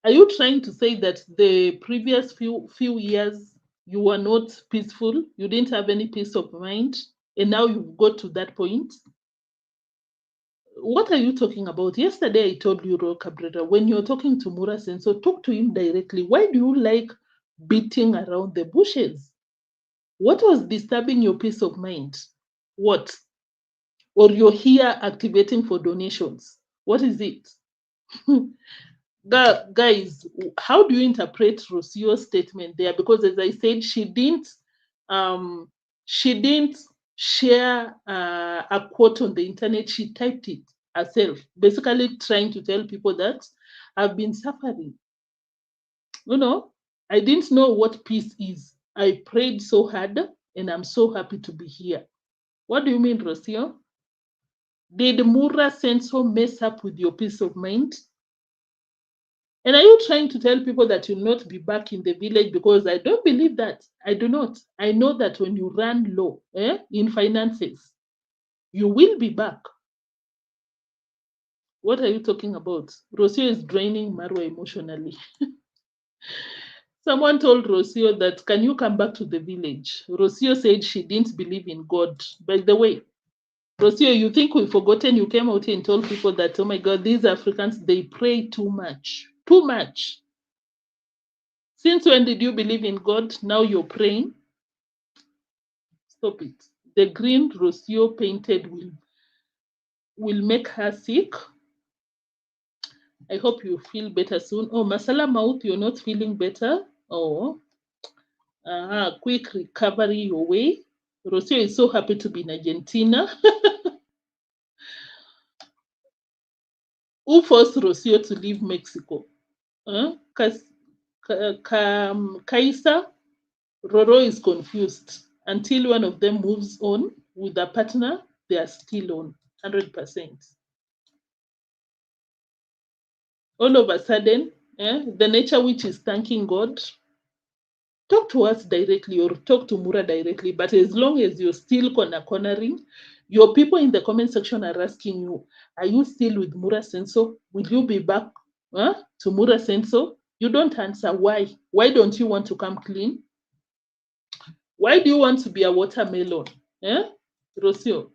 Are you trying to say that the previous few years you were not peaceful? You didn't have any peace of mind, and now you've got to that point? What are you talking about? Yesterday I told you, Roca brother, when you're talking to Mura Senso, talk to him directly. Why do you like beating around the bushes? What was disturbing your peace of mind? What? Or you're here activating for donations? What is it? Guys, how do you interpret Rocio's statement there? Because as I said, she didn't share a quote on the internet. She typed it herself, basically trying to tell people that I've been suffering. I didn't know what peace is. I prayed so hard and I'm so happy to be here. What do you mean, Rocio? Did Mura Senso mess up with your peace of mind? And are you trying to tell people that you'll not be back in the village? Because I don't believe that. I do not. I know that when you run low in finances, you will be back. What are you talking about? Rocio is draining Marwa emotionally. Someone told Rocio that, can you come back to the village? Rocio said she didn't believe in God. By the way, Rocio, you think we've forgotten? You came out here and told people that, oh my God, these Africans, they pray too much. Too much. Since when did you believe in God? Now you're praying? Stop it. The green Rocio painted will make her sick. I hope you feel better soon. Oh, Masala Mouth, you're not feeling better? Oh, quick recovery your way. Rocio is so happy to be in Argentina. Who forced Rocio to leave Mexico? Kaisa, Roro is confused. Until one of them moves on with a partner, they are still on 100%. All of a sudden, the nature witch is thanking God. Talk to us directly or talk to Mura directly. But as long as you're still cornering, your people in the comment section are asking you, are you still with Mura Senso? Will you be back to Mura Senso? You don't answer. Why? Why don't you want to come clean? Why do you want to be a watermelon? Rocio.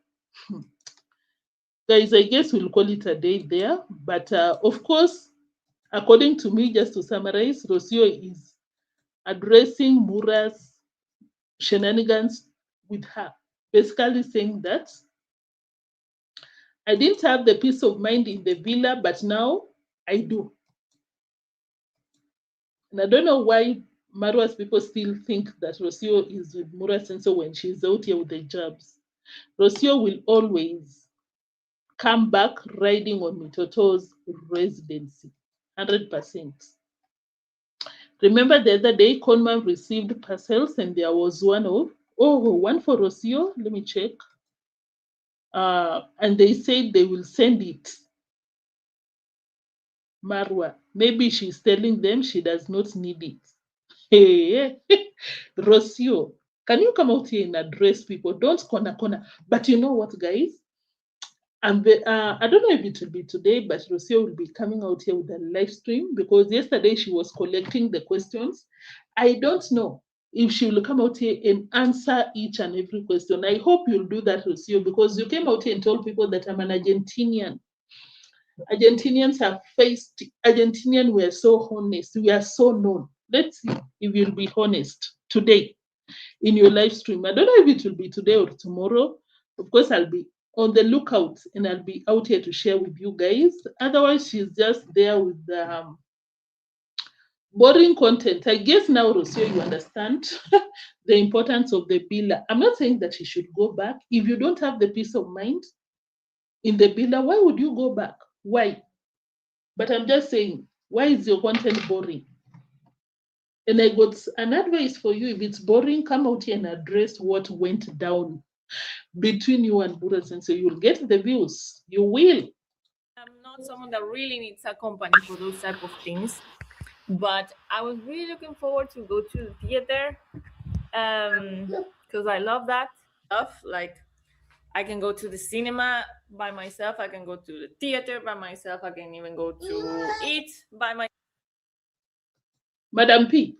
Guys, I guess we'll call it a day there. But of course, according to me, just to summarize, Rocio is addressing Mura's shenanigans with her. Basically saying that I didn't have the peace of mind in the villa, but now I do. And I don't know why Marwa's people still think that Rocio is with Mura Senso when she's out here with the jabs. Rocio will always come back riding on Mitoto's residency, 100%. Remember the other day, Conman received parcels and there was one for Rocio. Let me check. And they said they will send it. Marwa, maybe she's telling them she does not need it. Hey, Rocio, can you come out here and address people? Don't corner. But you know what, guys? I don't know if it will be today, but Rocio will be coming out here with a live stream because yesterday she was collecting the questions. I don't know if she will come out here and answer each and every question. I hope you'll do that, Rocio, because you came out here and told people that I'm an Argentinian. Argentinians have faced, Argentinian were so honest. We are so known. Let's see if you'll be honest today in your live stream. I don't know if it will be today or tomorrow. Of course, I'll be on the lookout and I'll be out here to share with you guys. Otherwise, she's just there with the boring content. I guess now, Rocio, you understand the importance of the billa. I'm not saying that she should go back. If you don't have the peace of mind in the billa, why would you go back? Why? But I'm just saying, why is your content boring? And I got an advice for you. If it's boring, come out here and address what went down between you and Buras, and so you'll get the views. You will. I'm not someone that really needs a company for those type of things, but I was really looking forward to go to the theater, because I love that stuff. Like, I can go to the cinema by myself. I can go to the theater by myself. I can even go to eat by myself. Madam P,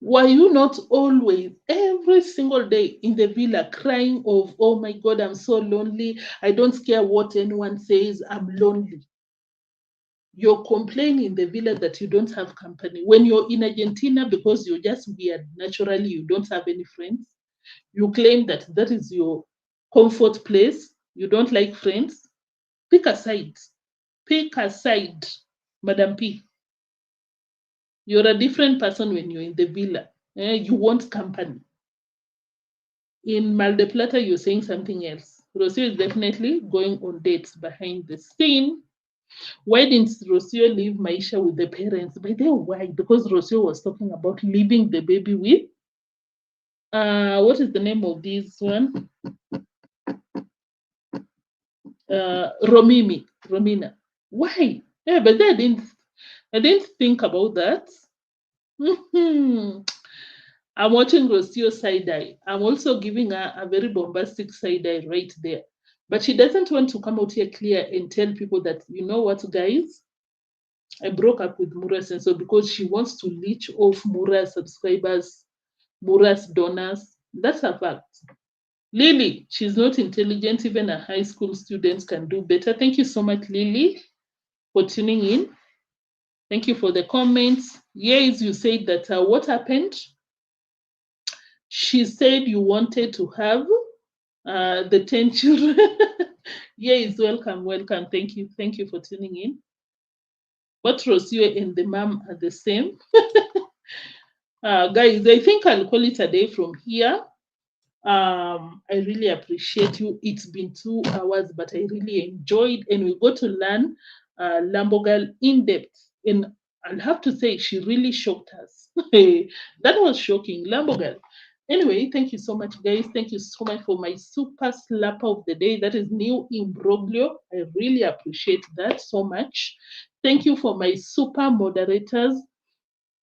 were you not always every single day in the villa crying of, oh my God, I'm so lonely. I don't care what anyone says. I'm lonely. You're complaining in the villa that you don't have company. When you're in Argentina, because you're just weird, naturally, you don't have any friends. You claim that that is your comfort place. You don't like friends. Pick a side. Pick a side, Madam P. You're a different person when you're in the villa. You want company. In Mar del Plata, you're saying something else. Rocio is definitely going on dates behind the scene. Why didn't Rocio leave Maisha with the parents? By the way, why? Because Rocio was talking about leaving the baby with, what is the name of this one? Romina. Why? Yeah, but I didn't think about that. I'm watching Rocio side eye. I'm also giving her a very bombastic side eye right there. But she doesn't want to come out here clear and tell people that, you know what, guys? I broke up with Mura's, and so because she wants to leech off Mura's subscribers, Mura's donors. That's a fact. Lily, she's not intelligent. Even a high school student can do better. Thank you so much, Lily, for tuning in. Thank you for the comments. Yes, you said that what happened? She said you wanted to have the 10 children. Yes, welcome. Thank you for tuning in. What Rocio and the mom are the same. Guys, I think I'll call it a day from here. I really appreciate you. It's been 2 hours, but I really enjoyed, and we got to learn Lambo Girl in depth. And I'll have to say, she really shocked us. That was shocking, Lambo Girl. Anyway, thank you so much, guys. Thank you so much for my super slapper of the day. That is new imbroglio. I really appreciate that so much. Thank you for my super moderators,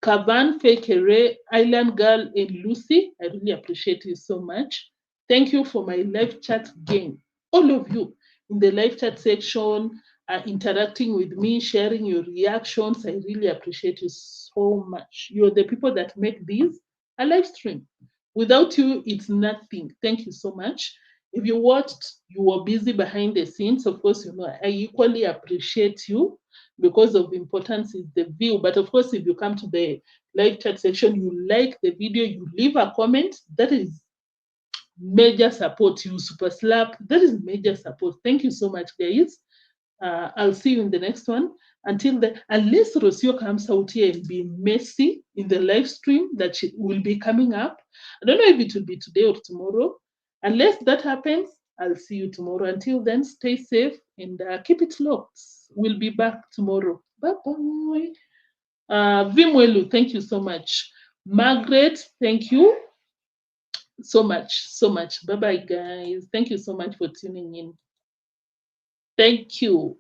Kavan, Fekere, Island Girl, and Lucy. I really appreciate you so much. Thank you for my live chat gang. All of you in the live chat section are interacting with me, sharing your reactions. I really appreciate you so much. You're the people that make this a live stream. Without you, it's nothing. Thank you so much. If you watched, you were busy behind the scenes. Of course, you know, I equally appreciate you because of importance is the view. But of course, if you come to the live chat section, you like the video, you leave a comment, that is major support. You super slap, that is major support. Thank you so much, guys. I'll see you in the next one. Until then, unless Rocio comes out here and be messy in the live stream that will be coming up, I don't know if it will be today or tomorrow. Unless that happens, I'll see you tomorrow. Until then, stay safe and keep it locked. We'll be back tomorrow. Bye-bye. Vimwelu, thank you so much. Margaret, thank you so much. Bye-bye, guys. Thank you so much for tuning in. Thank you.